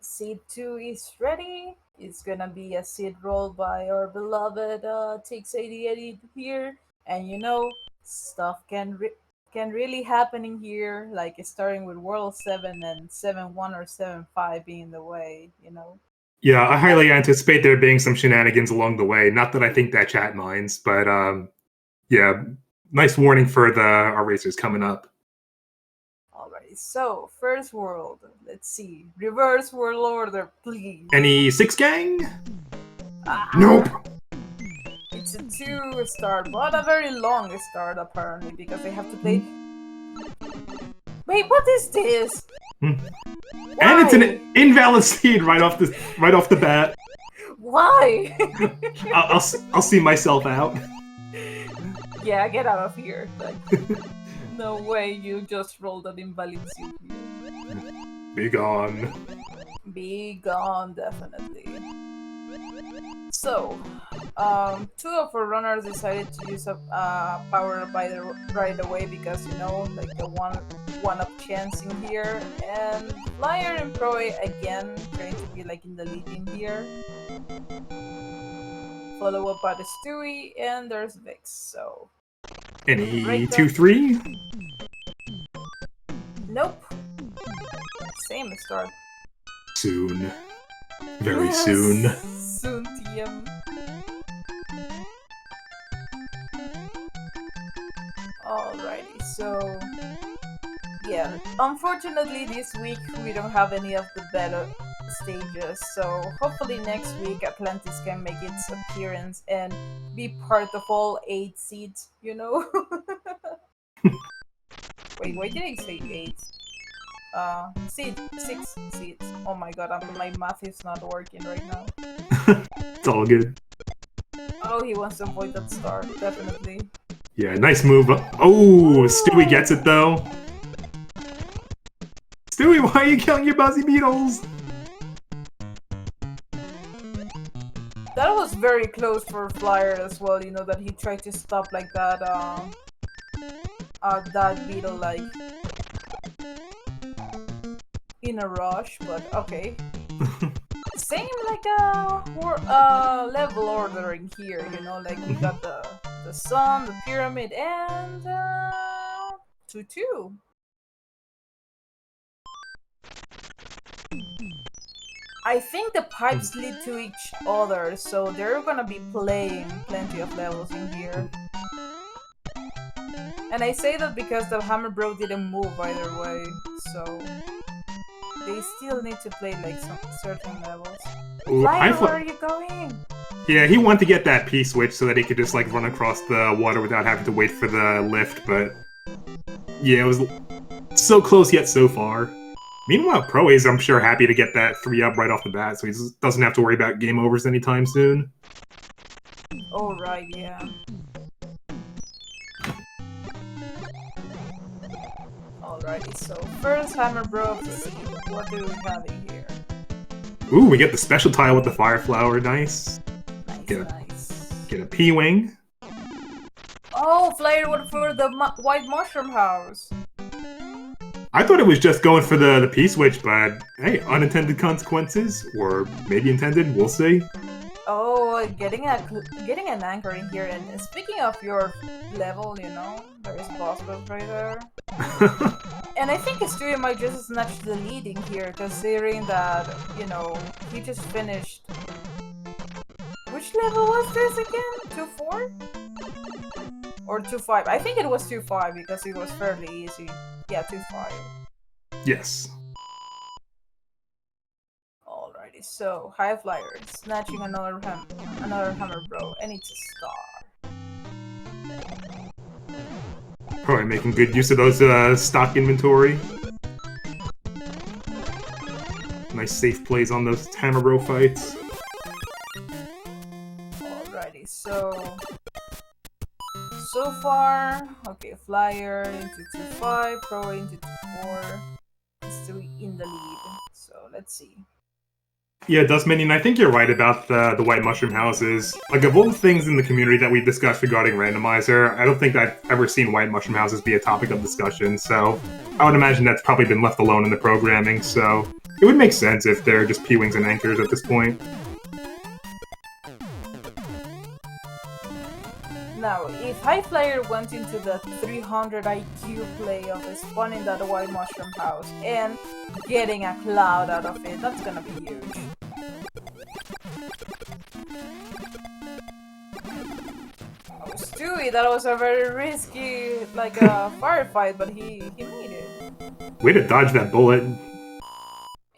seed 2 is ready. It's gonna be a seed roll by our beloved Tix88 here. And stuff can really happen in here, like starting with World 7 and 7-1 or 7-5 being the way. Yeah, I highly anticipate there being some shenanigans along the way. Not that I think that chat minds, but yeah, nice warning for our racers coming up. Alright, so first world. Let's see. Reverse world order, please. Any 6 gang? Ah, Nope. It's a 2 start, but a very long start apparently, because they have to play. Wait, what is this? And it's an invalid seed right off the bat. Why? I'll see myself out. Yeah, get out of here. Like, no way you just rolled an invalid seed here. Be gone. Be gone, definitely. So, 2 of our runners decided to use power right away because like the one-up chance in here, and Flyer and Proa again trying to be like in the lead in here. Follow up by the Stewie, and there's Vix. So, any 2-3? Nope. Same start. Soon. Very soon. Soon, TM. Alrighty, so yeah, unfortunately this week we don't have any of the better stages, so hopefully next week Atlantis can make its appearance and be part of all 8 seeds, Wait, why did I say 8? 6 seeds. Oh my god, my math is not working right now. It's all good. Oh, he wants to avoid that star, definitely. Yeah, nice move. Oh, Stewie gets it though. Stewie, why are you killing your Buzzy Beetles? That was very close for Flyer as well, that he tried to stop like that, that beetle, like, in a rush, but okay. Same like level ordering here, like we got the sun, the pyramid, and 2-2. I think the pipes lead to each other, so they're gonna be playing plenty of levels in here. And I say that because the Hammer Bro didn't move either way, so they still need to play like some certain levels. Flyer, where are you going? Yeah, he wanted to get that P-switch so that he could just like run across the water without having to wait for the lift, but yeah, it was so close yet so far. Meanwhile, Pro is, I'm sure, happy to get that 3-up right off the bat, so he doesn't have to worry about game overs anytime soon. Oh, right, yeah. Alrighty, so first Hammer Bro of the seed. What do we have in here? Ooh, we get the special tile with the Fire Flower, nice. Nice. Get a P-Wing. Oh, Flyer went for the White Mushroom House. I thought it was just going for the P-switch, but hey, unintended consequences, or maybe intended, we'll see. Oh, getting an anchor in here, and speaking of your level, there's boss build right there. And I think Stewie might just snatch the lead in here, considering that, he just finished. Which level was this again? 2-4? Or 2-5? I think it was 2-5 because it was fairly easy. Yeah, 2-5. Yes. Alrighty, so Highflyer snatching another Hammer Bro, and it's a star. Probably making good use of those stock inventory. Nice safe plays on those Hammer Bro fights. Alrighty, so far, okay, Flyer into 2-5, Pro into 2-4, still in the lead. So let's see. Yeah, Dustminion, I think you're right about the white mushroom houses. Like, of all the things in the community that we've discussed regarding Randomizer, I don't think I've ever seen white mushroom houses be a topic of discussion, so I would imagine that's probably been left alone in the programming, so it would make sense if they're just P-Wings and Anchors at this point. Now, if Highflyer went into the 300 IQ play of spawning that white mushroom house and getting a cloud out of it, that's gonna be huge. Oh, Stewie, that was a very risky, like, firefight, but he made it. Way to dodge that bullet.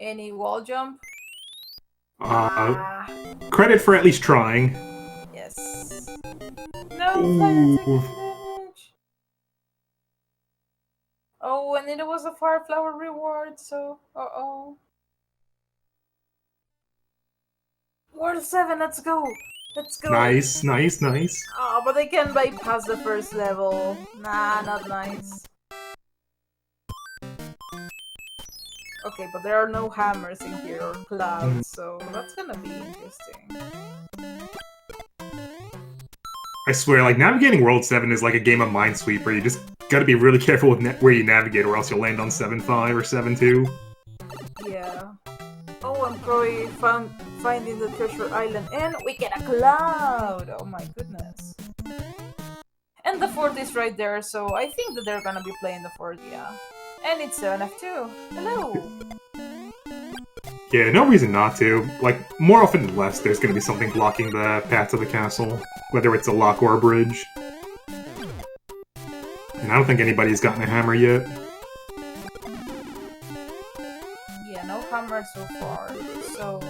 Any wall jump? Credit for at least trying. Yes. No, fire taking damage. Oh, and it was a fire flower reward, so uh-oh. World 7, let's go! Let's go! Nice, nice, nice. Oh, but they can bypass the first level. Nah, not nice. Okay, but there are no hammers in here or clouds, so that's gonna be interesting. I swear, like, navigating World 7 is like a game of Minesweeper. You just gotta be really careful with where you navigate, or else you'll land on 7-5 or 7-2. Yeah. Oh, I'm probably finding the treasure island, and we get a cloud! Oh my goodness. And the fort is right there, so I think that they're gonna be playing the fort, yeah. And it's 7F2. Hello! Yeah, no reason not to. Like, more often than less, there's gonna be something blocking the path to the castle. Whether it's a lock or a bridge. And I don't think anybody's gotten a hammer yet. Yeah, no hammer so far, so...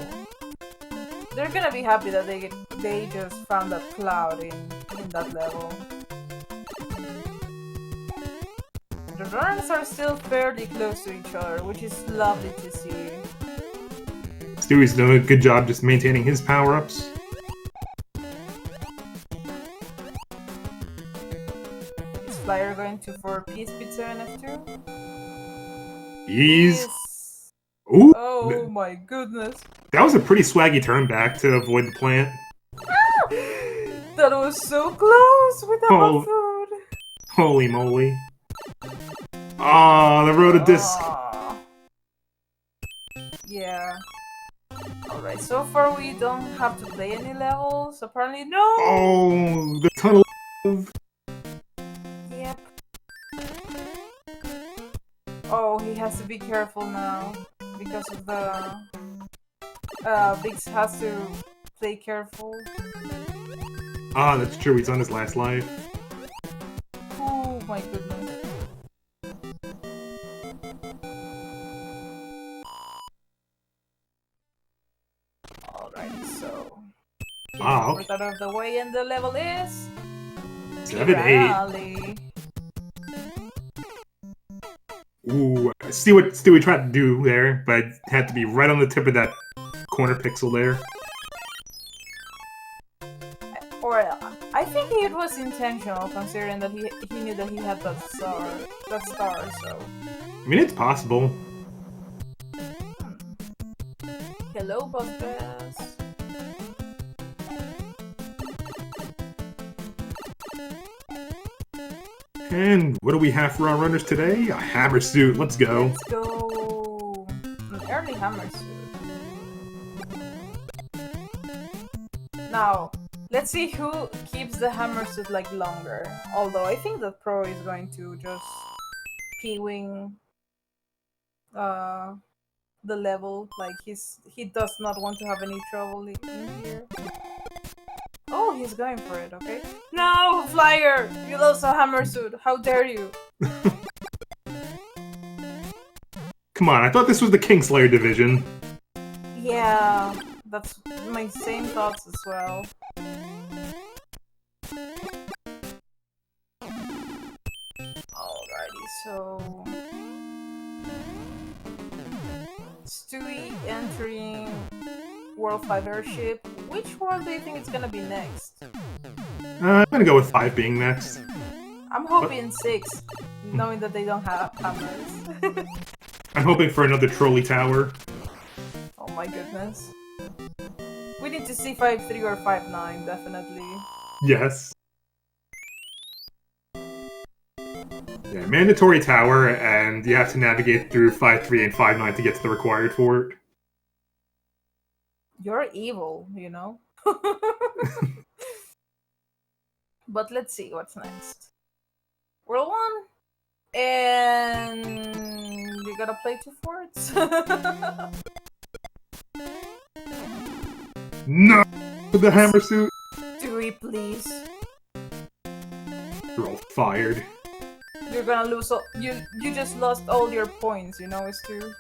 They're gonna be happy that they just found that cloud in that level. The runners are still fairly close to each other, which is lovely to see. Stewie's doing a good job just maintaining his power-ups. Is Flyer going to for Peace Pizza NF2? He's... Yes. Ooh! Oh my goodness. That was a pretty swaggy turn back to avoid the plant. That was so close with the hot food! Holy moly. Ah, the Rotodisc. Yeah. Alright, so far we don't have to play any levels. Apparently, no! Oh, the tunnel. Yep. Oh, he has to be careful now. Because of the... Vix has to play careful. Ah, that's true, he's on his last life. Oh my goodness. Alright, so... Wow. Get out of the way, and the level is... 7-8. Ooh, I see what Stewie tried to do there, but it had to be right on the tip of that corner pixel there. Or I think it was intentional, considering that he knew that he had that star, so... I mean, it's possible. Hello, Boss Bass. And what do we have for our runners today? A hammer suit, let's go. Let's go! An early hammer suit. Now, let's see who keeps the hammer suit like longer. Although I think that Pro is going to just P-wing the level, like he does not want to have any trouble in here. Oh, he's going for it, okay. No, Flyer! You lost a hammer suit, how dare you! Come on, I thought this was the Kingslayer division. Yeah, that's my same thoughts as well. Alrighty, so... Stewie entering World 5 airship. Which world do you think it's gonna be next? I'm gonna go with 5 being next. I'm hoping 6, knowing that they don't have hammers. I'm hoping for another trolley tower. Oh my goodness. We need to see 5-3 or 5-9, definitely. Yes. Yeah, mandatory tower, and you have to navigate through 5-3 and 5-9 to get to the required fort. You're evil, you know? But let's see what's next. World 1. And you gotta play 2 forts. No! The hammer suit! Stewie, please. You're all fired. You're gonna lose all- you just lost all your points, you know, Stu.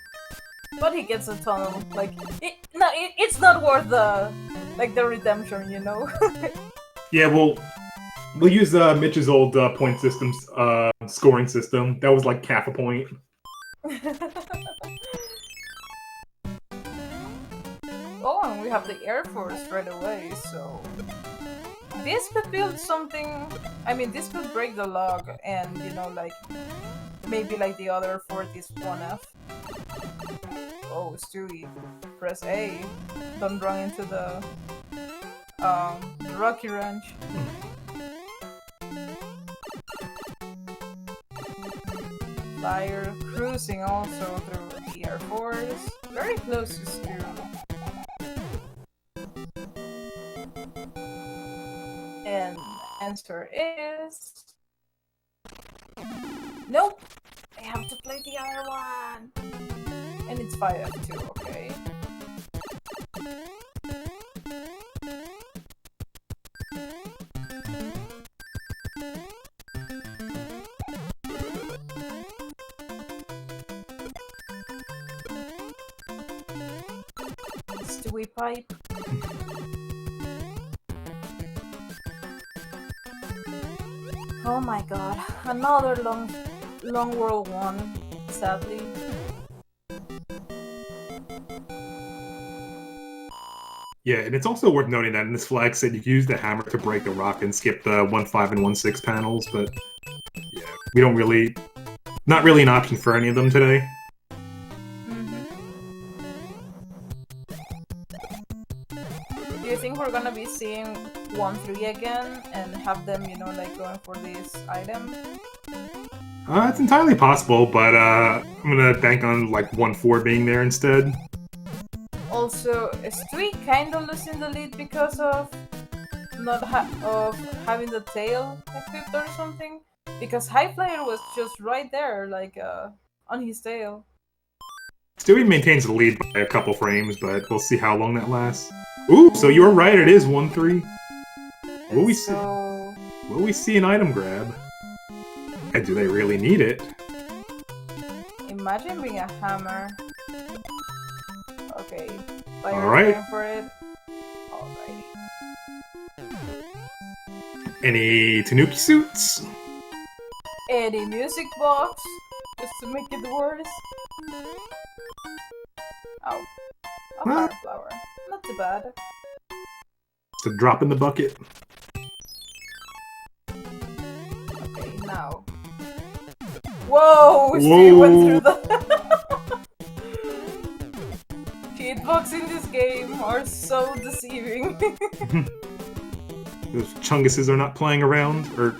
But he gets a ton of, like, it's not worth the, like, the redemption, you know? Yeah, we'll use Mitch's old point system's scoring system. That was like half a point. Oh, and we have the Air Force right away, so... This could build something... I mean, this could break the log, and, you know, like... Maybe, like, the other fort is 1F. Oh, Stewie. Press A. Don't run into the Rocky Ranch. Flyer cruising also through the Air Force. Very close to Stewie. And the answer is... Nope! I have to play the other one! And it's 5F2, okay. Stewie pipe. Oh my god, another long World 1, sadly. Yeah, and it's also worth noting that in this flag set, you can use the hammer to break the rock and skip the 1-5 and 1-6 panels, but yeah, we don't really... Not really an option for any of them today. Do you think we're gonna be seeing 1-3 again and have them, you know, like going for this item? It's entirely possible, but I'm gonna bank on like 1-4 being there instead. Also, is Stewie kinda losing the lead because of not having the tail equipped or something? Because Highflyer was just right there, like on his tail. Stewie maintains the lead by a couple frames, but we'll see how long that lasts. Ooh, so you were right, it is 1-3. Will we see an item grab? And do they really need it? Imagine being a hammer. Okay, Fire Alright. going for it. Alrighty. Any Tanuki suits? Any music box, just to make it worse. Oh, a fire flower. Not too bad. Just a drop in the bucket. Okay, now. Whoa! Steve went through the... Hitbox in this game are so deceiving. Those Chunguses are not playing around, or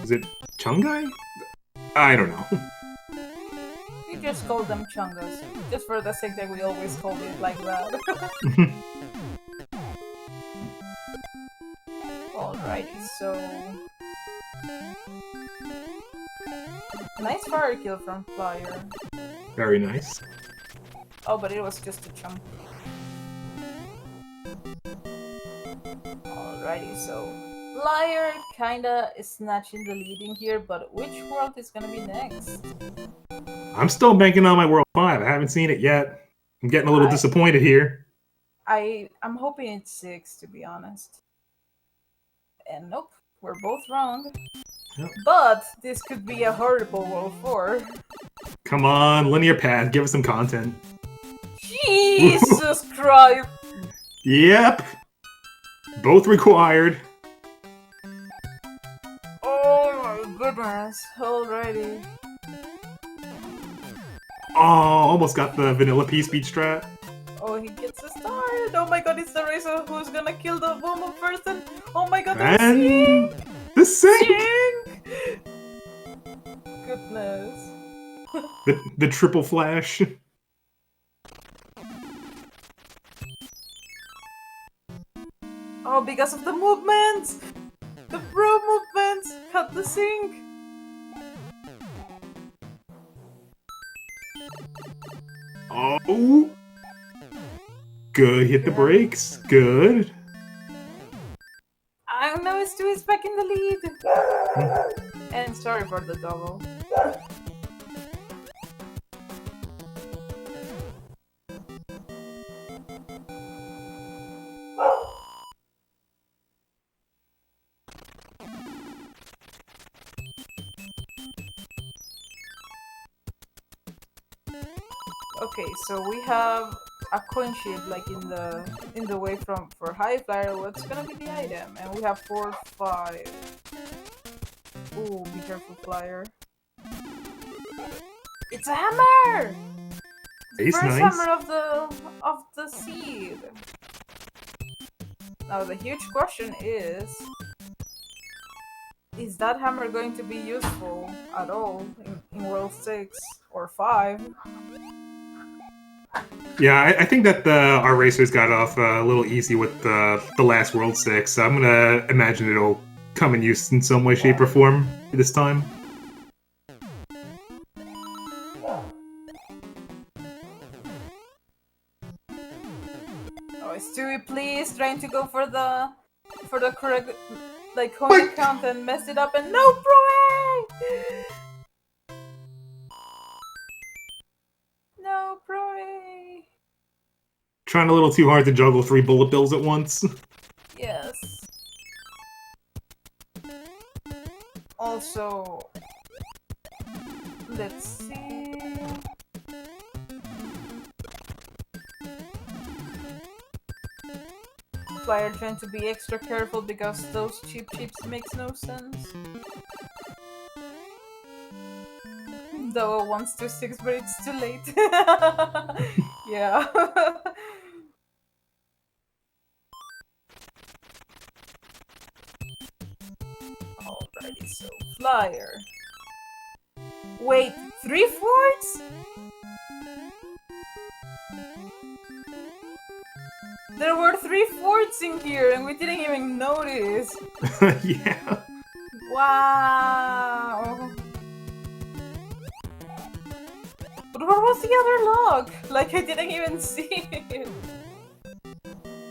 is it Chungai? I don't know. We just call them Chungas, just for the sake that we always call it like that. Alrighty, so... Nice fire kill from Flyer. Very nice. Oh, but it was just a chump. Alrighty, so... Flyer kinda is snatching the lead in here, but which world is gonna be next? I'm still banking on my World 5. I haven't seen it yet. I'm getting a little disappointed here. I'm hoping it's 6, to be honest. And nope, we're both wrong. Yep. But this could be a horrible World 4. Come on, linear path, give us some content. Jesus Christ! Yep! Both required. Oh my goodness, alrighty. Oh, almost got the vanilla pea speed strat. Oh, he gets a start! Oh my god, it's the racer who's gonna kill the woman first, and oh my god, And the sink! Goodness. The triple flash. Oh, because of the movements! The pro movements! Cut the sink! Oh! Good, hit the brakes. Good. I know Stu is back in the lead! And sorry for the double. Okay, so we have a coin shield like in the way for Highflyer. What's gonna be the item? And we have 4, 5. Ooh, be careful, Flyer. It's a hammer! Ace, First nice. hammer of the seed. Now the huge question is that hammer going to be useful at all in World 6 or 5? Yeah, I think that our racers got off a little easy with the last World 6. So I'm gonna imagine it'll come in use in some way, shape, or form this time. Oh, Stewie, please, trying to go for the correct like coin count and messed it up, and no, Proa! No, Proa! Trying a little too hard to juggle 3 bullet bills at once. Yes. Also, let's see. Flyer trying to be extra careful because those cheap chips makes no sense. Though wants to 6, but it's too late. Yeah. Alrighty, so Flyer. Wait, 3 forts? There were 3 forts in here and we didn't even notice. Yeah. Wow. But what was the other log? Like, I didn't even see it.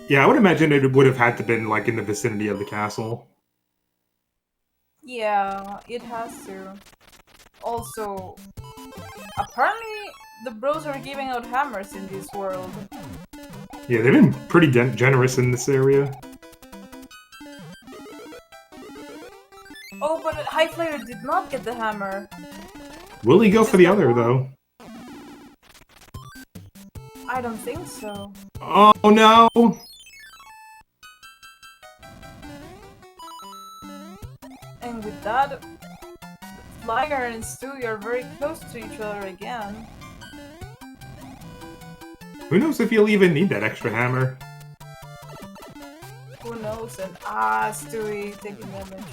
Yeah, I would imagine it would have had to been like in the vicinity of the castle. Yeah, it has to. Also, apparently the bros are giving out hammers in this world. Yeah, they've been pretty generous in this area. Oh, but Highflyer did not get the hammer. Will he go for the other, though? I don't think so. Oh, no! And with that, Flyer and Stewie are very close to each other again. Who knows if you'll even need that extra hammer? Who knows? And Stewie taking damage.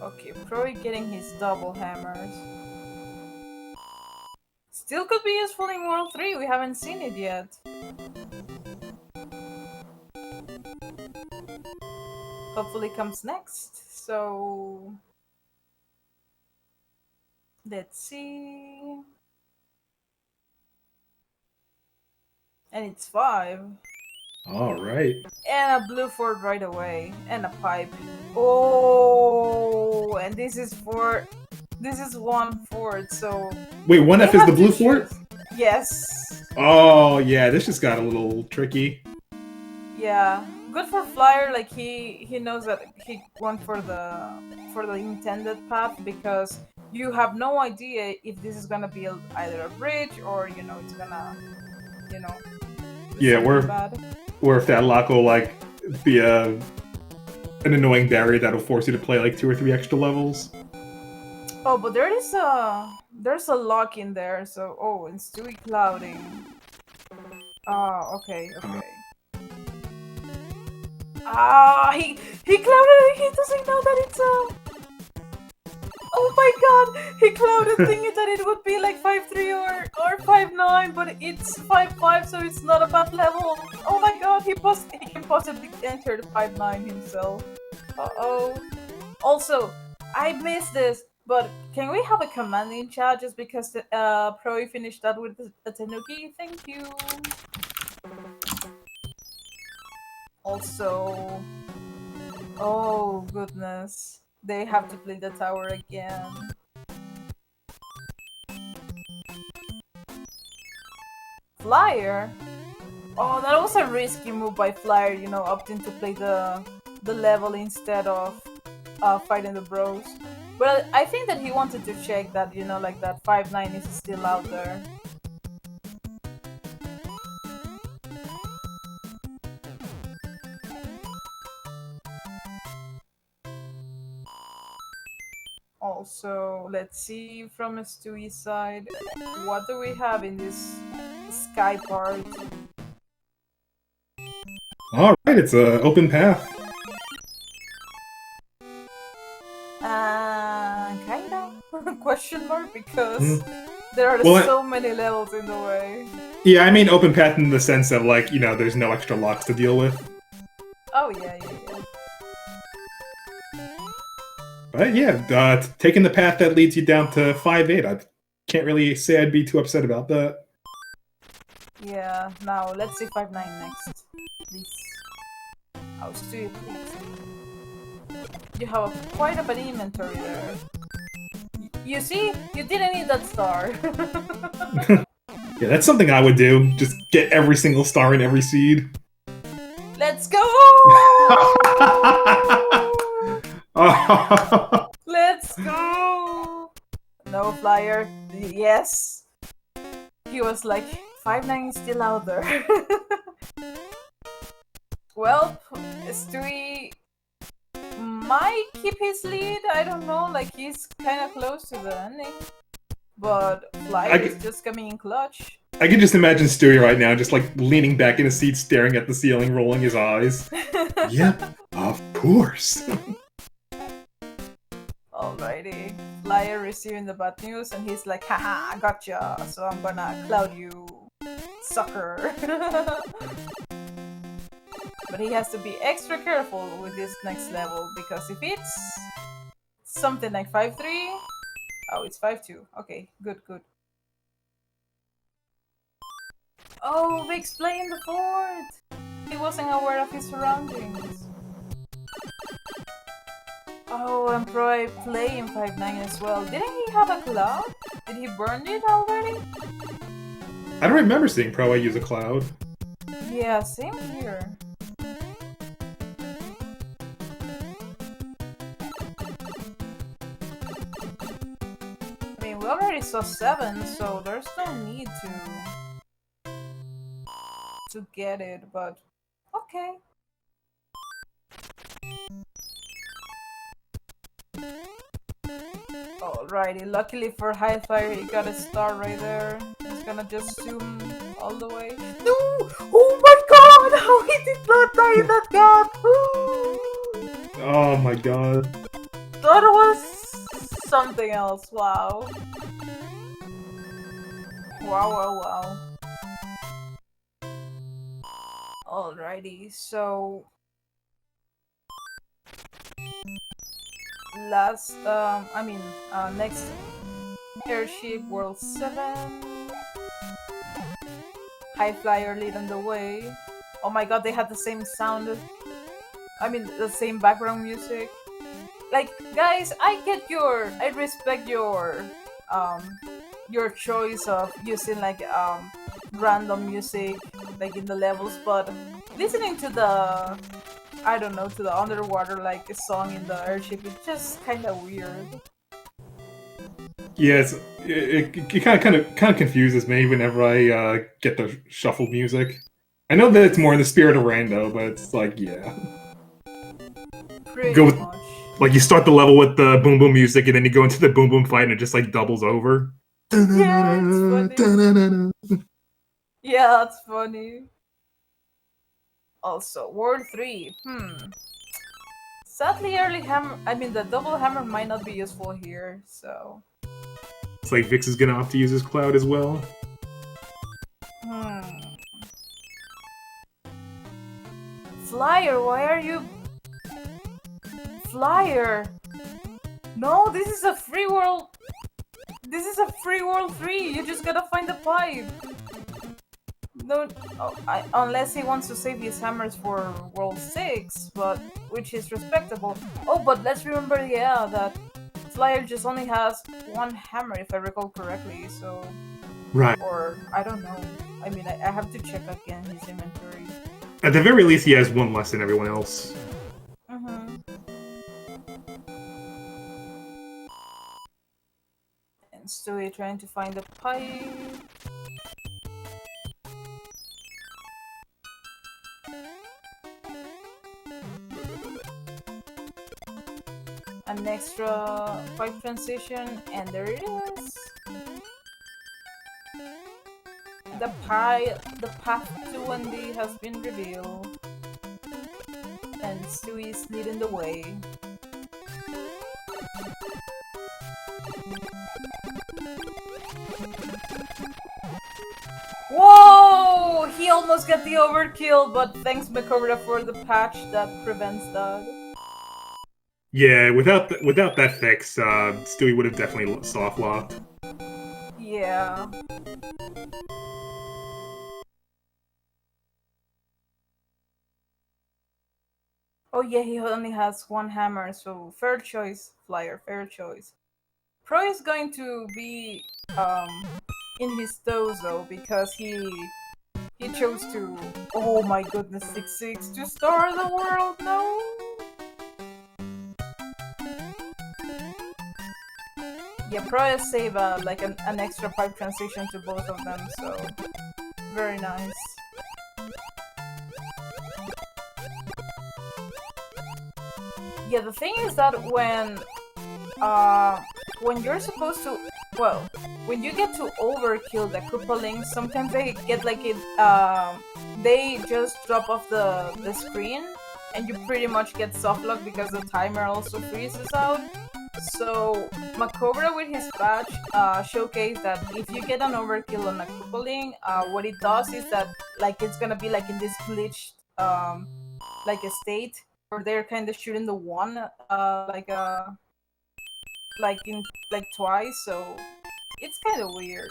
Okay, probably getting his double hammers. Still could be useful in World 3, we haven't seen it yet. Hopefully comes next, so... Let's see... And it's 5. Alright. And a blue fort right away. And a pipe. Oh, and this is 1 fort, so... Wait, 1F is the blue fort? Yes. Oh, yeah, this just got a little tricky. Yeah. Good for Flyer, like he knows that he went for the intended path, because you have no idea if this is gonna be either a bridge or, you know, it's gonna, you know... Yeah, or if that lock will, like, be an annoying barrier that'll force you to play, like, 2 or 3 extra levels. Oh, but there's a lock in there. So and Stewie clouding. Okay. He clouded it. He doesn't know that it's a. Oh my god! He clouded thinking that it would be like 5-3 or 5-9, but it's 5-5, so it's not a bad level. Oh my god! He can possibly enter the 5-9 himself. Also, I missed this, but can we have a command in chat just because the Pro finished that with the Tanuki? Thank you. Also, oh goodness. They have to play the tower again. Flyer? Oh, that was a risky move by Flyer, opting to play the level instead of fighting the bros. But I think that he wanted to check that, like that 5-9 is still out there. Also, let's see from a Stewie side, what do we have in this sky part? All right, it's an open path. Kinda? Question mark? Because there are so many levels in the way. Yeah, I mean open path in the sense of, like, there's no extra locks to deal with. Oh, yeah. But yeah, taking the path that leads you down to 5-8, I can't really say I'd be too upset about that. Yeah, now let's see 5-9 next. Please. Oh, Stewie, please. You have quite a bit of inventory there. You see? You didn't need that star. Yeah, that's something I would do. Just get every single star in every seed. Let's go! Let's go! No Flyer. Yes. He was like, 5-9 is still out there. Well, Stewie might keep his lead. I don't know, like he's kind of close to the ending. But Flyer is just coming in clutch. I can just imagine Stewie right now, just like leaning back in his seat, staring at the ceiling, rolling his eyes. Yep, of course. Alrighty. Flyer receiving the bad news, and he's like, haha, I gotcha, so I'm gonna cloud you, sucker. But he has to be extra careful with this next level, because if it's something like 5-3... Oh, it's 5-2. Okay, good. Oh, Vix playing the fort! He wasn't aware of his surroundings. Oh, and Pro playing 5-9 as well. Didn't he have a cloud? Did he burn it already? I don't remember seeing Pro use a cloud. Yeah, same here. I mean, we already saw 7, so there's no need to get it, but okay. Alrighty, luckily for Highflyer, he got a star right there. He's gonna just zoom all the way. No! Oh my god! How he did not die in that gap! Oh my god. That was something else, wow. Wow. Alrighty, so... next airship World 7. Highflyer leading the way. Oh my god, they had the same sound. The same background music. Like, guys, I respect your choice of using like random music like in the levels, but listening to the to the underwater like a song in the airship, it's just kind of weird. Yeah, it kind of confuses me whenever I get the shuffled music. I know that it's more in the spirit of Rando, but it's like, yeah. Pretty much. Like, you start the level with the boom boom music, and then you go into the boom boom fight, and it just, like, doubles over. Yeah, it's funny. Yeah, that's funny. Also, World 3. Sadly, the double hammer might not be useful here, so... It's like Vix is gonna have to use his cloud as well. Flyer, why are you... Flyer! No, this is a free world... This is a free world 3! You just gotta find the pipe! No, unless he wants to save his hammers for world 6, but which is respectable. Oh, but let's remember, yeah, that Flyer just only has one hammer, if I recall correctly, so... Right. Or, I don't know. I mean, I have to check again his inventory. At the very least, he has one less than everyone else. And Stewie trying to find the pipe. An extra pipe transition, and there it is. The path to Wendy has been revealed, and Stewie is leading the way. Whoa! He almost got the overkill, but thanks Makobra for the patch that prevents that. Yeah, without that fix, Stewie would have definitely soft locked. Yeah. Oh yeah, he only has one hammer, so fair choice, Flyer, fair choice. Pro is going to be in his toes though, because he chose to, oh my goodness, 6-6 to star the world, no! Yeah, Pro is save like an extra pipe transition to both of them, so very nice. Yeah, the thing is that when you're supposed to, well, when you get to overkill the Koopalings, sometimes they get like it, they just drop off the screen, and you pretty much get softlock because the timer also freezes out. So Makobra with his patch showcased that if you get an overkill on a Koopaling, what it does is that like it's gonna be like in this glitched like a state where they're kind of shooting the one like twice, so it's kind of weird.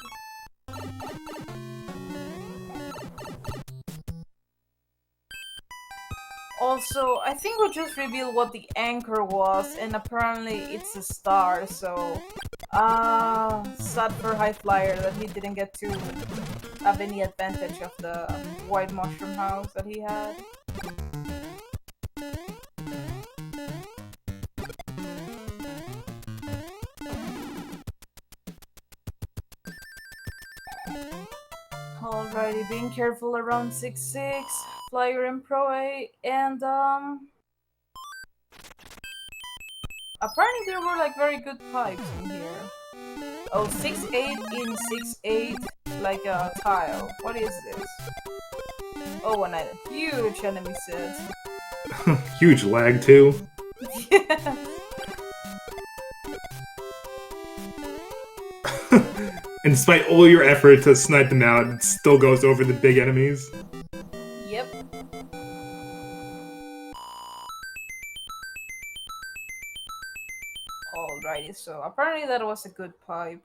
Also, I think we just revealed what the anchor was, and apparently it's a star, so... sad for Highflyer that he didn't get to have any advantage of the white mushroom house that he had. Alrighty, being careful around 6-6, Flyer and Pro-A, and apparently there were like very good pipes in here. Oh, 6-8 in 6-8, like a tile. What is this? Oh, and a huge enemy set. Huge lag too. Yeah. And despite all your effort to snipe them out, it still goes over the big enemies. Yep. Alrighty, so apparently that was a good pipe.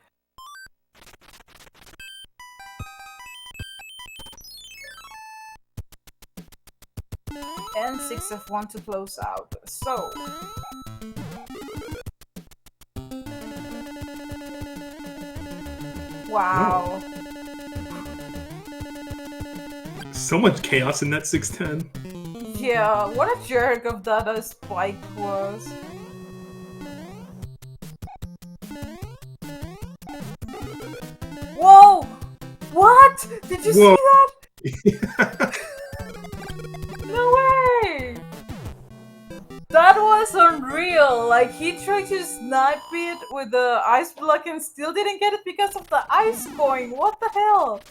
And 6F1 to close out. So... Wow. So much chaos in that 610. Yeah, what a jerk of that a Spike was. Whoa! What? Did you see that? No way! That was unreal. Like, he tried to snipe it with the ice block and still didn't get it because of the ice coin. What the hell?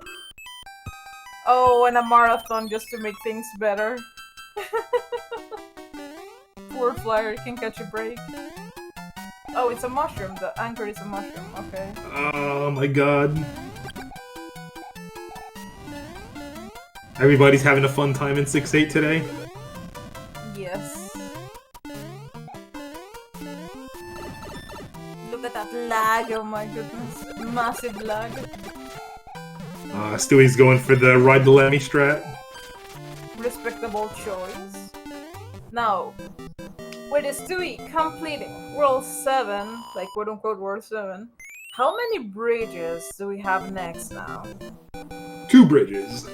Oh, and a marathon just to make things better. Poor Flyer can catch a break. Oh, it's a mushroom. The anchor is a mushroom. Okay. Oh my god. Everybody's having a fun time in 6-8 today? Yes. Look at that lag, oh my goodness. Massive lag. Stewie's going for the ride the Lemmy strat. Respectable choice. Now, with Stewie completing World 7, like quote unquote World 7, how many bridges do we have next now? 2 bridges.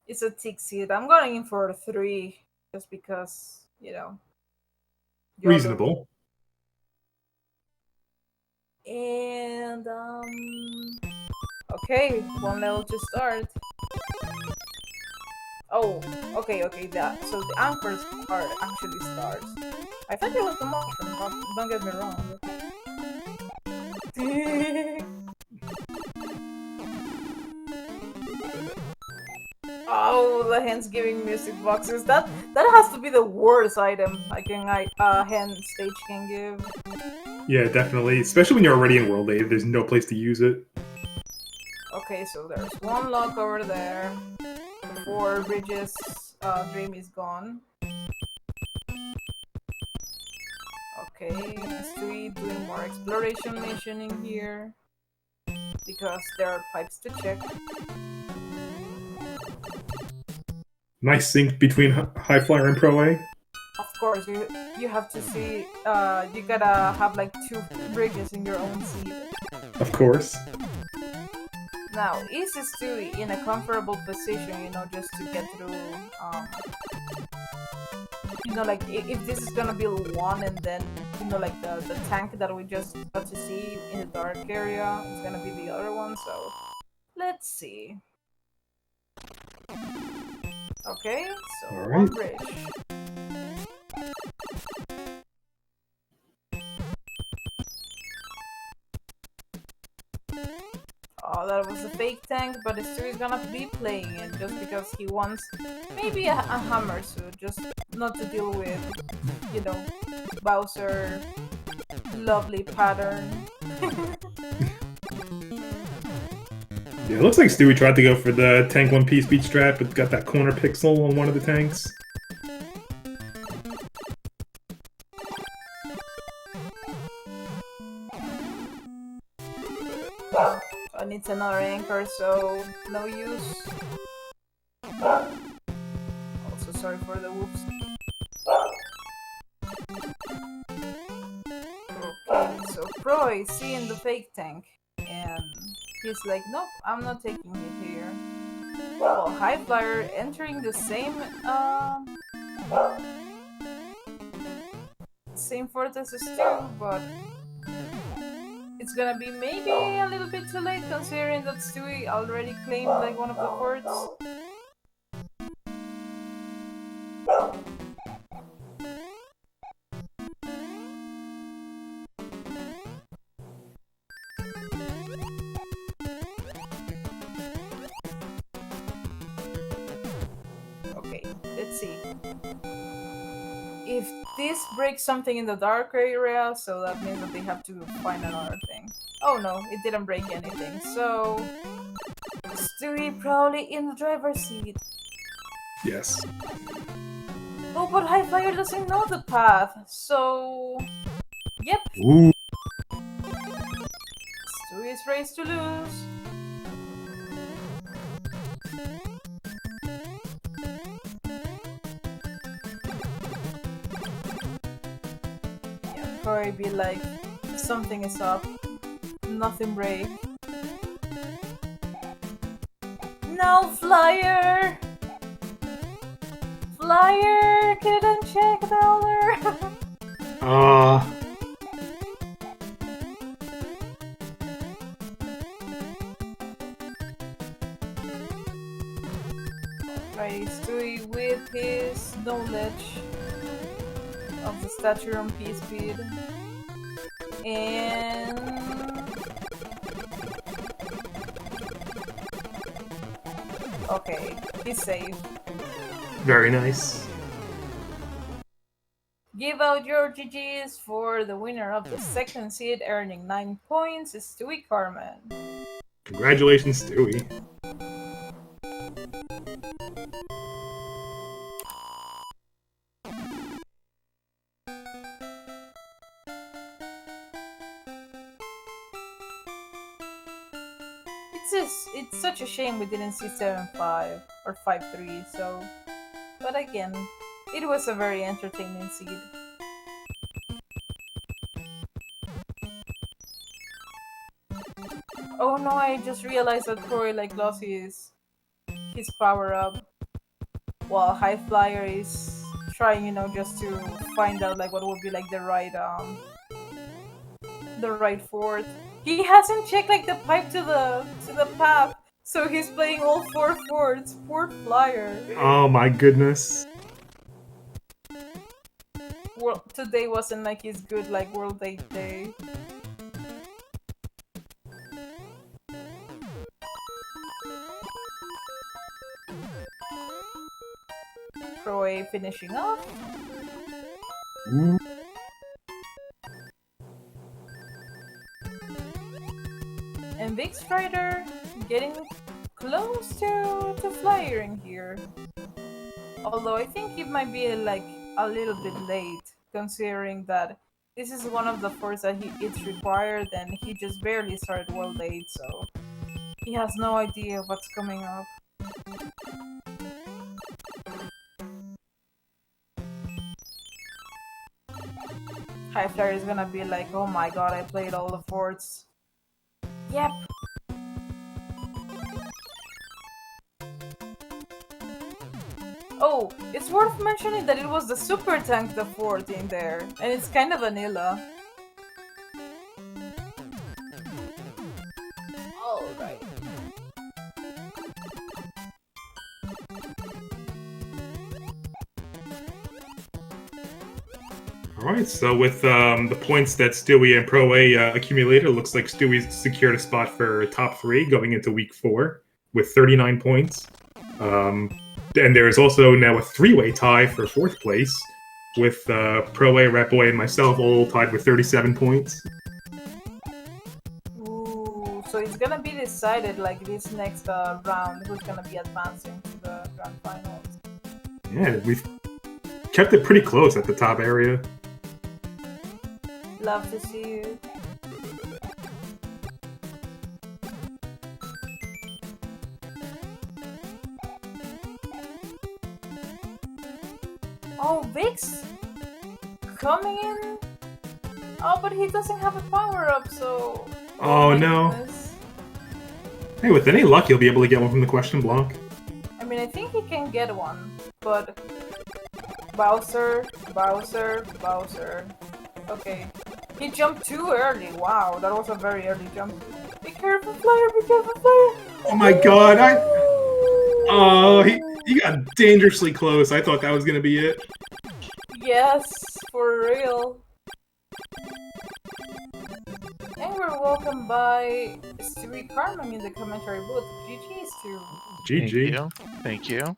It's a tick seed. I'm going in for 3, just because, you know. Reasonable. And, okay, 1 level to start. Oh, okay, so the anchors are actually stars. I thought it was the mushroom, but don't get me wrong. Oh, the hen's giving music boxes. That has to be the worst item a hen stage can give. Yeah, definitely. Especially when you're already in World 8, there's no place to use it. Okay, so there's 1 lock over there. 4 bridges. Dream is gone. Okay, Stewie doing more exploration mission in here. Because there are pipes to check. Nice sync between Highflyer and Pro-A. Of course, you have to see, you gotta have like 2 bridges in your own seat. Of course. Now, is Stewie in a comfortable position, you know, just to get through, you know, like, if this is gonna be 1 and then, you know, like the tank that we just got to see in the dark area, it's gonna be the other one, so let's see. Okay, so all 1 right. bridge. Oh, that was a fake tank, but Stewie's gonna be playing it just because he wants maybe a hammer suit, just not to deal with, you know, Bowser lovely pattern. Yeah, it looks like Stewie tried to go for the tank 1-piece beat strat, but got that corner pixel on one of the tanks. I need another anchor, so no use. Also sorry for the whoops. Okay, so Pro is seeing the fake tank, and he's like, nope, I'm not taking it here. Well, Highflyer entering the same fort as Stu, but it's gonna be maybe a little bit too late considering that Stewie already claimed like one of the forts. Okay, let's see. If this breaks something in the dark area, so that means that they have to find another thing. Oh no, it didn't break anything, so Stewie probably in the driver's seat. Yes. Oh, but Highflyer doesn't know the path, so yep. Ooh. Stewie is raised to lose. Yeah, probably be like, something is up. Nothing break. No, Flyer! Flyer couldn't check the other. Right, Stewie with his knowledge of the stature on P-Speed. And... okay, he's safe. Very nice. Give out your GGs for the winner of the second seed, earning 9 points, Stewie Carmen. Congratulations, Stewie. It's such a shame we didn't see 7-5 or 5-3, so... but again, it was a very entertaining seed. Oh no, I just realized that Troy lost his power up, while Highflyer is trying, just to find out what would be the right fort. He hasn't checked the pipe to the path, so he's playing all 4 forts. Poor Flyer. Oh my goodness. Well, today wasn't his good World 8 day. Troy finishing off. And VixRyder getting close to flying here. Although I think it might be a little bit late, considering that this is one of the forts that it's required, and he just barely started World 8, so he has no idea what's coming up. Highflyer is gonna be like, oh my god, I played all the forts. Yep. Oh, it's worth mentioning that it was the super tank the fort in there, and it's kind of vanilla. Alright. Alright, so with the points that Stewie and Pro A accumulated, it looks like Stewie secured a spot for top 3 going into week 4 with 39 points. And there's also now a 3-way tie for 4th place with Pro A, Rat Boy, and myself all tied with 37 points. Ooh, so it's gonna be decided this next round who's gonna be advancing to the grand finals. Yeah, we've kept it pretty close at the top area. Love to see you. Oh, Vix coming in. Oh, but he doesn't have a power up, so. Oh no. Goodness. Hey, with any luck, you'll be able to get one from the question block. I mean, I think he can get one, but Bowser. Okay. He jumped too early. Wow, that was a very early jump. Be careful, Flyer, be careful, Flyer! Oh my god, Oh, he got dangerously close. I thought that was gonna be it. Yes, for real. And we're welcomed by Stewie Carmen in the commentary booth. GG's to GG. Thank you.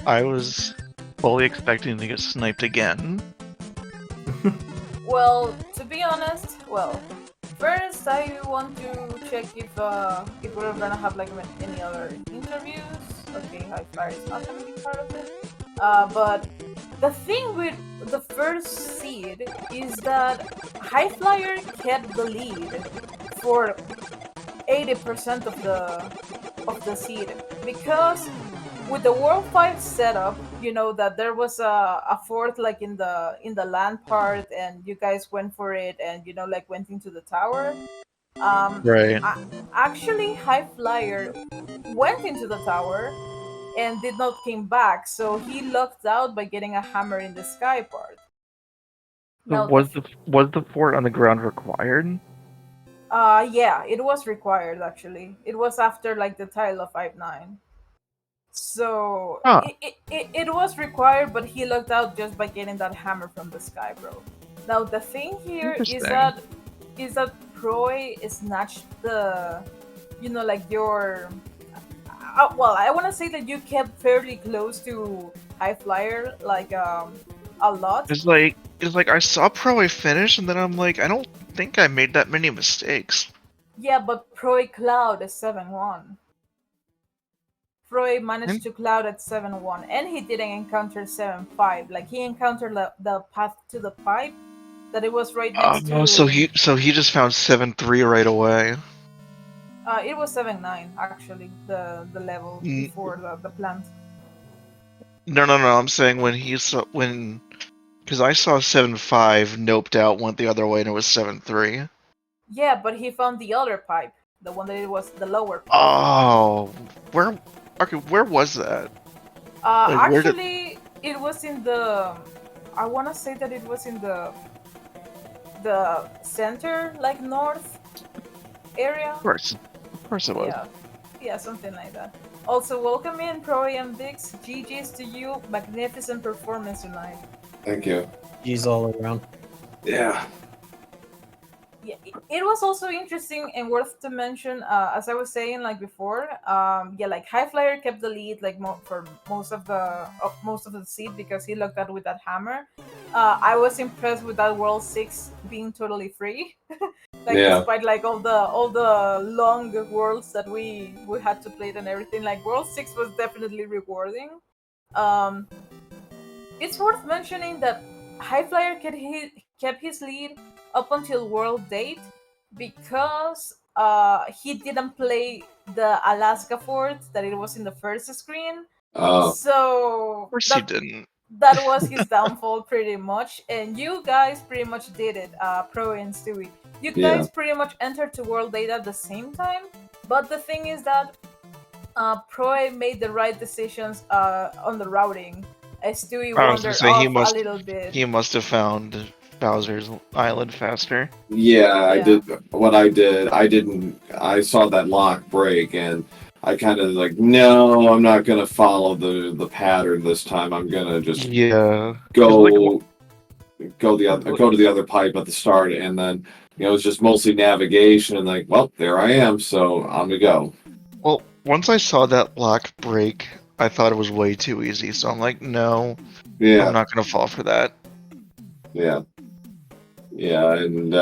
I was fully expecting to get sniped again. Well, to be honest, first I want to check if we're gonna have any other interviews. Okay, Highflyer is not gonna be part of it. But the thing with the first seed is that Highflyer kept the lead for 80% of the seed, because with the World 5 setup, that there was a fort in the land part, and you guys went for it, and went into the tower. Right. Actually, Highflyer went into the tower and did not came back, so he lucked out by getting a hammer in the sky part. So was the fort on the ground required? Yeah, it was required actually. It was after the tile of 5-9. So Huh. it was required, but he lucked out just by getting that hammer from the sky, bro. Now the thing here is that Proy snatched the, like your. Well, I want to say that you kept fairly close to Highflyer, like a lot. It's like I saw Pro finish, and then I'm like, I don't think I made that many mistakes. Yeah, but Proy Cloud is 7-1. Proy managed to cloud at 7-1, and he didn't encounter 7-5. Like he encountered the path to the pipe that it was right next to. So he just found 7-3 right away. It was 7-9 actually, the level before the plant. No. I'm saying because I saw 7-5, noped out, went the other way, and it was 7-3. Yeah, but he found the other pipe, the one that it was the lower pipe. Oh, where? Okay, where was that? Actually, it was in the. I want to say that it was in the center, like north area. Of course it was. Yeah, something like that. Also, welcome in, Pro and Vix. GG's to you. Magnificent performance tonight. Thank you. G's all around. Yeah. Yeah, it was also interesting and worth to mention, as I was saying like before. Like Highflyer kept the lead like for most of the seed because he looked out with that hammer. I was impressed with that World 6 being totally free. Despite like all the long worlds that we had to play it and everything, like World 6 was definitely rewarding. It's worth mentioning that Highflyer kept his lead up until World 8 because he didn't play the Alaska fort that it was in the first screen. So Of course he didn't. That was his downfall pretty much, and you guys pretty much did it, Pro and Stewie. You guys pretty much entered to World 8 at the same time, but the thing is that Pro made the right decisions on the routing. Stewie wandered off a little bit. He must have found Bowser's Island faster. Yeah, I did. What I did, I saw that lock break, and I kind of like, no, I'm not gonna follow the pattern this time. I'm gonna just go to the other pipe at the start, and then it's just mostly navigation, and like, well, there I am, so I'm gonna go. Well, once I saw that lock break, I thought it was way too easy, so I'm like, no, I'm not gonna fall for that. And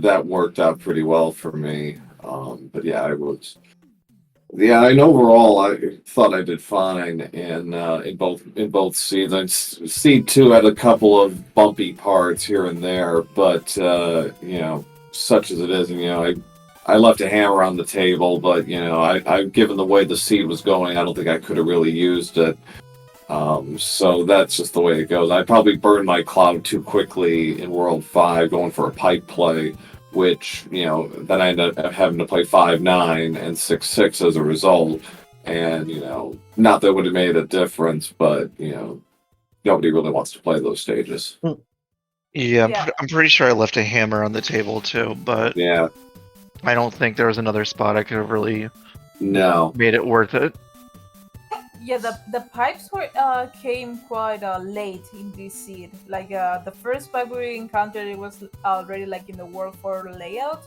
that worked out pretty well for me. But and overall I thought I did fine in both seeds. Seed 2 had a couple of bumpy parts here and there, but such as it is, and I left a hammer on the table, but I given the way the seed was going, I don't think I could have really used it. So that's just the way it goes. I probably burned my cloud too quickly in World 5 going for a pipe play, which, then I ended up having to play 5-9 and 6-6 as a result. And, not that it would have made a difference, but, nobody really wants to play those stages. Yeah, I'm pretty sure I left a hammer on the table too, but I don't think there was another spot I could have really made it worth it. Yeah, the pipes came quite late in this seed. Like the first pipe we encountered, it was already like in the World 4 layout,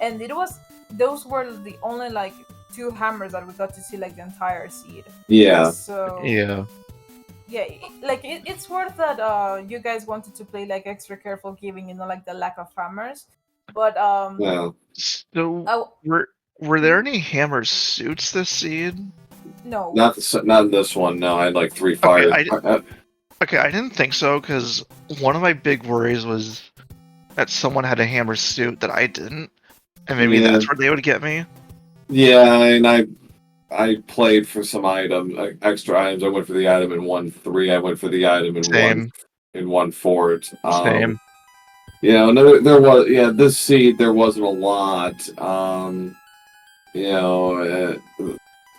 and those were the only like 2 hammers that we got to see like the entire seed. So it's worth that you guys wanted to play like extra careful, given like the lack of hammers. But so were there any hammer suits this seed? No. Not in this one, no. I had like 3 fires. Okay, I didn't think so, because one of my big worries was that someone had a hammer suit that I didn't, and maybe that's where they would get me. Yeah, and I played for some extra items. I went for the item in 1-3. I went for the item in 1-4. Same. There was this seed there wasn't a lot.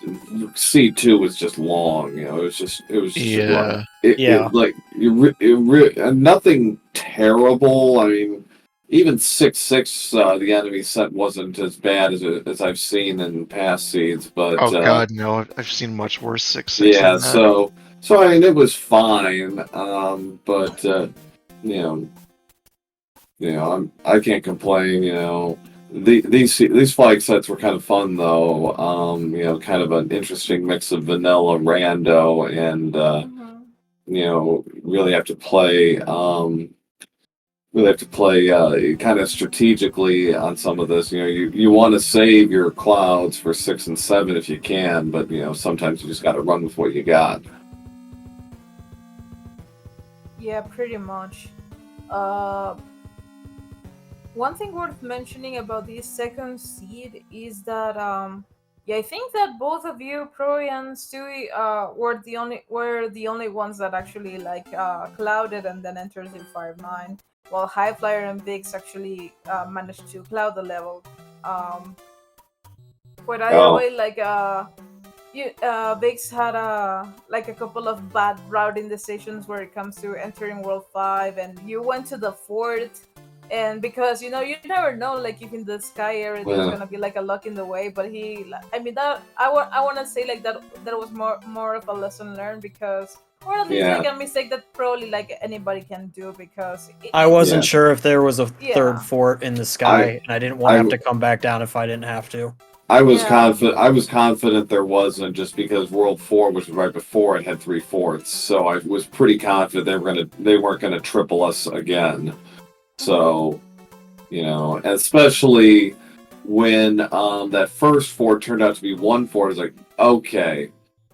C2 was just long, it was just long. Nothing terrible. I mean, even 6-6, the enemy set wasn't as bad as I've seen in past seeds. But Oh god, no! I've seen much worse 6-6. yeah, than that. so I mean it was fine. But I can't complain. These flag sets were kind of fun though. Kind of an interesting mix of vanilla, rando, and really have to play. Kind of strategically on some of this. You want to save your clouds for 6 and 7 if you can, but sometimes you just got to run with what you got. Yeah, pretty much. One thing worth mentioning about this second seed is that I think that both of you, Pro and Stewie, were the only ones that actually clouded and then entered in 5-9, while Highflyer and Vix actually managed to cloud the level. But either way, Vix had a couple of bad routing decisions where it comes to entering World 5, and you went to the 4th. And because you never know, like if in the sky area there's gonna be like a lock in the way, but I want to say like that was more of a lesson learned, because, or at least like a mistake that probably like anybody can do, because I wasn't sure if there was a third fort in the sky, and I didn't want to have to come back down if I didn't have to. I was confident there wasn't, just because World 4, which was right before it, had 3/4, so I was pretty confident they weren't gonna triple us again. So, especially when that first fort turned out to be 1 fort, I was like, okay,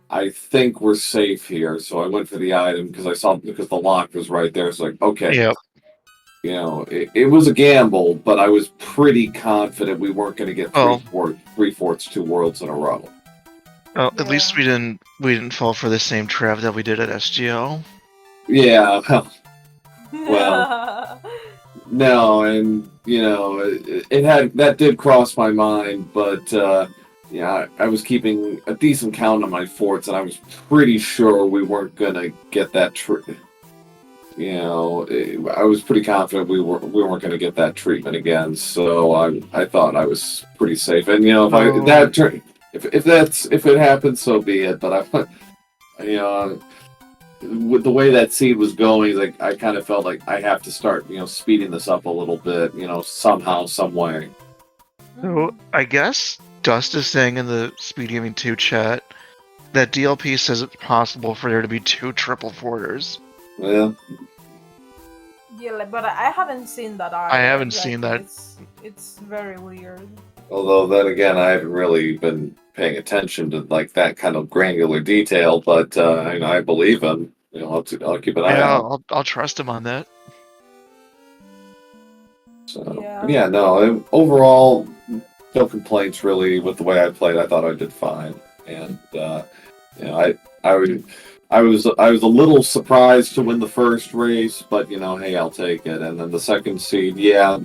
I think we're safe here. So I went for the item because the lock was right there. It's like, okay, yep. It was a gamble, but I was pretty confident we weren't going to get 3/4 2 worlds in a row. Well, at least we didn't fall for the same trap that we did at SGL. Yeah. Well. No, and that did cross my mind, but I was keeping a decent count on my forts, and I was pretty sure we weren't gonna get that. I was pretty confident we weren't gonna get that treatment again, so I thought I was pretty safe. And if it happens, so be it. But with the way that seed was going, like I kind of felt like I have to start, speeding this up a little bit, somehow, some way. So I guess Dust is saying in the SpeedGaming 2 chat that DLP says it's possible for there to be 2 triple forters. Yeah. Yeah, but I haven't seen that either. I haven't seen that. It's very weird. Although then again, I haven't really been paying attention to like that kind of granular detail, but I believe him. I'll keep an eye out. I'll trust him on that. So no. Overall, no complaints really with the way I played. I thought I did fine, and I was a little surprised to win the first race, but hey, I'll take it. And then the second seed,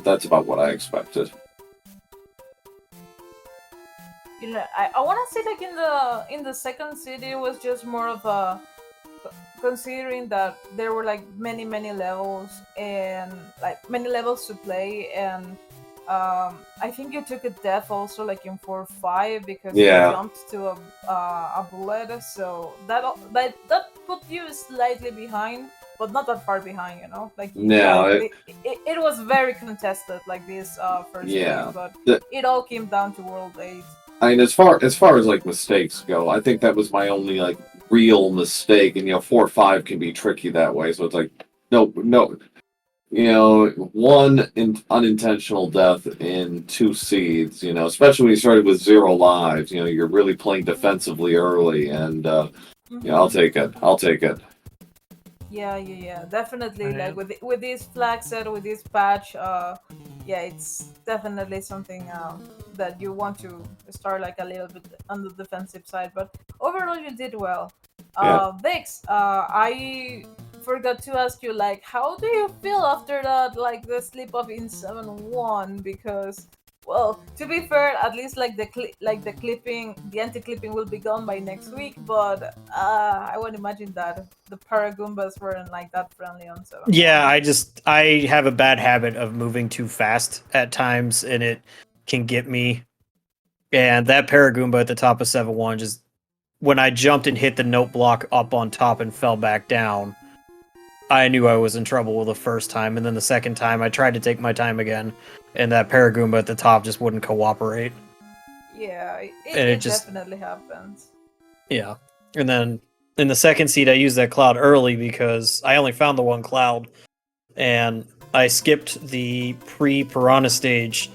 that's about what I expected. I want to say like in the second seed, it was just more of a, considering that there were like many levels and like many levels to play, and I think you took a death also like in 4-5 because you jumped to a bullet, so that put you slightly behind, but not that far behind, like it was very contested like this first game, but it all came down to World 8. I mean, as far as like mistakes go, I think that was my only like real mistake. And 4-5 can be tricky that way. So it's like no, one unintentional death in 2 seeds. Especially when you started with 0 lives. You're really playing defensively early, and I'll take it. Yeah, definitely. Like with this flag set, with this patch, it's definitely something that you want to start like a little bit on the defensive side. But overall, you did well. Vix, I forgot to ask you, like, how do you feel after that, like the slip up in 7-1? Because Well, to be fair, at least like the clipping, the anti-clipping will be gone by next week. But I would imagine that the Paragoombas weren't like that friendly on 7. Yeah, I have a bad habit of moving too fast at times, and it can get me. And that Paragoomba at the top of 7-1, just when I jumped and hit the note block up on top and fell back down, I knew I was in trouble the first time. And then the second time, I tried to take my time again, and that Paragoomba at the top just wouldn't cooperate. Yeah, And it definitely happens. Yeah. And then in the second seed, I used that cloud early because I only found the one cloud, and I skipped the pre-Piranha stage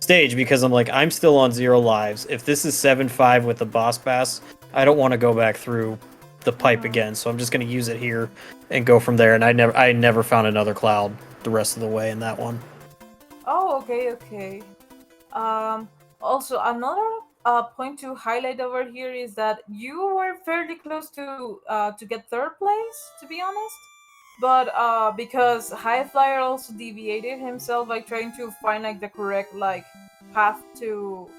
because I'm like, I'm still on 0 lives. If this is 7-5 with the boss pass, I don't want to go back through the pipe again, so I'm just going to use it here and go from there. And I never found another cloud the rest of the way in that one. Oh, okay. Also, another point to highlight over here is that you were fairly close to get 3rd place, to be honest. But because Highflyer also deviated himself by trying to find like the correct like path to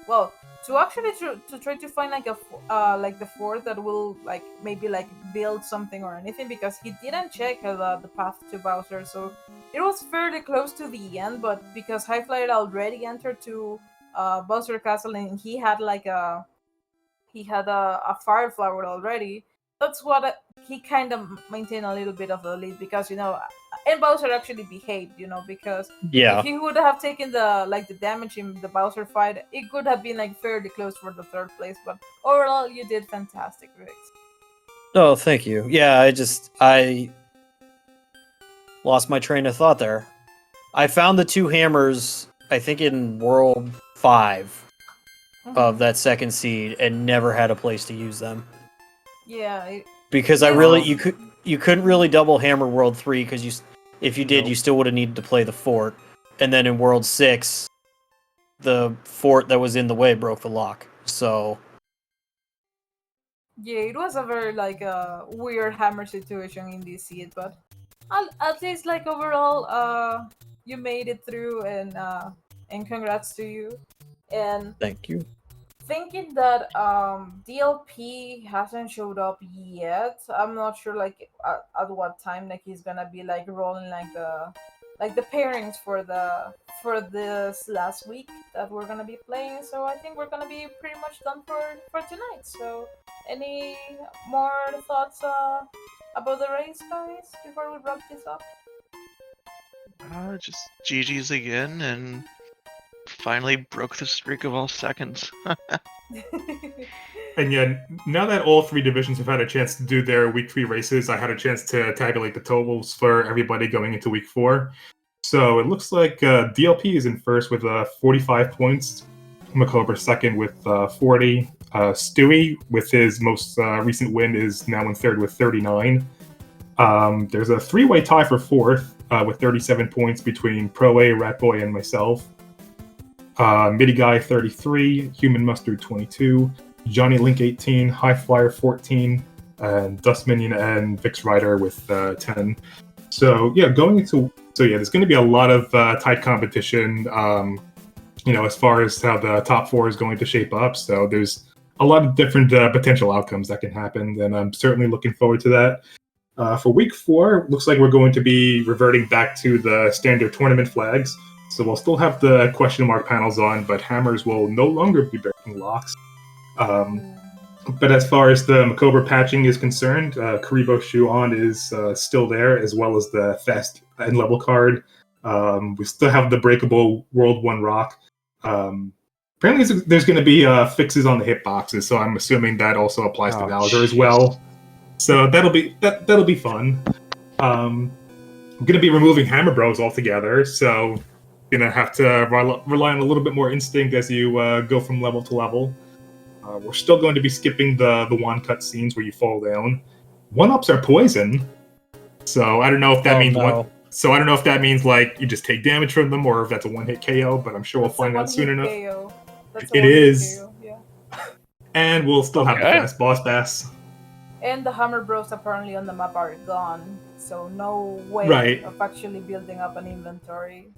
to try to find like like the fort that will like maybe like build something or anything, because he didn't check the path to Bowser, so it was fairly close to the end. But because Highflyer already entered to Bowser Castle and he had a fire flower already, that's what he kind of maintained a little bit of the lead, because and Bowser actually behaved, because if he would have taken the damage in the Bowser fight, it could have been like fairly close for the 3rd place. But overall, you did fantastic, Vix. Oh, thank you. Yeah, I lost my train of thought there. I found the 2 hammers, I think in World 5 of that 2nd seed, and never had a place to use them. Yeah. Because you couldn't really double hammer World 3, because if you did, you still would have needed to play the fort. And then in World 6, the fort that was in the way broke the lock. So yeah, it was a very weird hammer situation in this seed, but at least like overall, you made it through, and congrats to you. And thank you. Thinking that DLP hasn't showed up yet, I'm not sure at what time he's gonna be rolling the pairings for this last week that we're gonna be playing. So I think we're gonna be pretty much done for tonight. So any more thoughts about the race, guys, before we wrap this up? Just GG's again, and finally broke the streak of all seconds. And yeah, now that all 3 divisions have had a chance to do their week 3 races, I had a chance to tabulate the totals for everybody going into week 4. So it looks like DLP is in first with 45 points, Makover second with 40, Stewie with his most recent win is now in third with 39. There's a 3-way tie for fourth with 37 points between Pro-A, Ratboy, and myself. Midi Guy 33, Human Mustard 22, Johnny Link 18, Highflyer 14, and Dust Minion and VixRyder with 10. So yeah, there's going to be a lot of tight competition. As far as how the top 4 is going to shape up. So there's a lot of different potential outcomes that can happen, and I'm certainly looking forward to that. For week 4, looks like we're going to be reverting back to the standard tournament flags. So we'll still have the question mark panels on, but hammers will no longer be breaking locks. But as far as the Makover patching is concerned, Karibo Shuon is still there, as well as the fast end level card. We still have the breakable World 1 rock. Apparently there's going to be fixes on the hitboxes, so I'm assuming that also applies to Bowser as well. So that'll be fun. I'm going to be removing Hammer Bros altogether, so you're going to have to rely on a little bit more instinct as you go from level to level. We're still going to be skipping the wand cut scenes where you fall down. 1-ups are poison, so I don't know if that means no. So I don't know if that means you just take damage from them, or if that's a 1-hit KO. But I'm sure we'll find out soon enough. KO. It is. KO, yeah. And we'll still have the fast boss pass. And the Hammer Bros apparently on the map are gone, so no way of actually building up an inventory.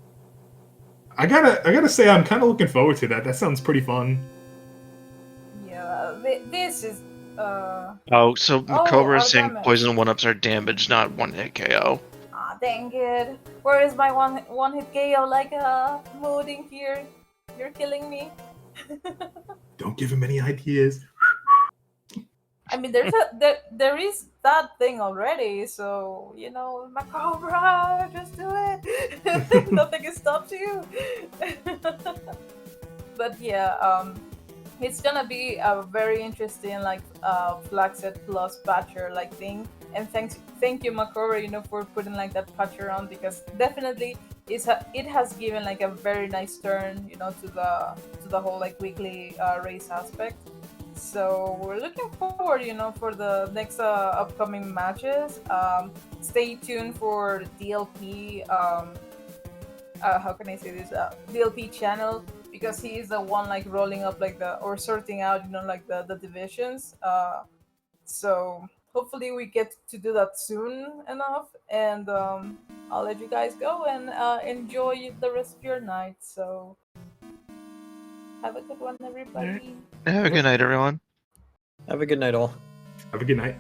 I gotta say, I'm kind of looking forward to that. That sounds pretty fun. Yeah, this is Oh, so Makobra is our saying damage. poison 1-ups are damage, not one-hit KO. Ah, dang it! Where is my one hit KO? Like mooding here. You're killing me. Don't give him any ideas. I mean, there is that thing already, so you know, Macobra, just do it. Nothing can stop you. But yeah, it's gonna be a very interesting like Flaxet plus Patcher like thing. And thank you, Macobra, you know, for putting like that Patcher on, because definitely it has given like a very nice turn, you know, to the whole like weekly race aspect. So we're looking forward, you know, for the next upcoming matches. Stay tuned for DLP. How can I say this? DLP channel, because he is the one like rolling up like or sorting out, you know, like the divisions. So hopefully we get to do that soon enough, and I'll let you guys go and enjoy the rest of your night. So have a good one, everybody. Have a good night, everyone. Have a good night, all. Have a good night.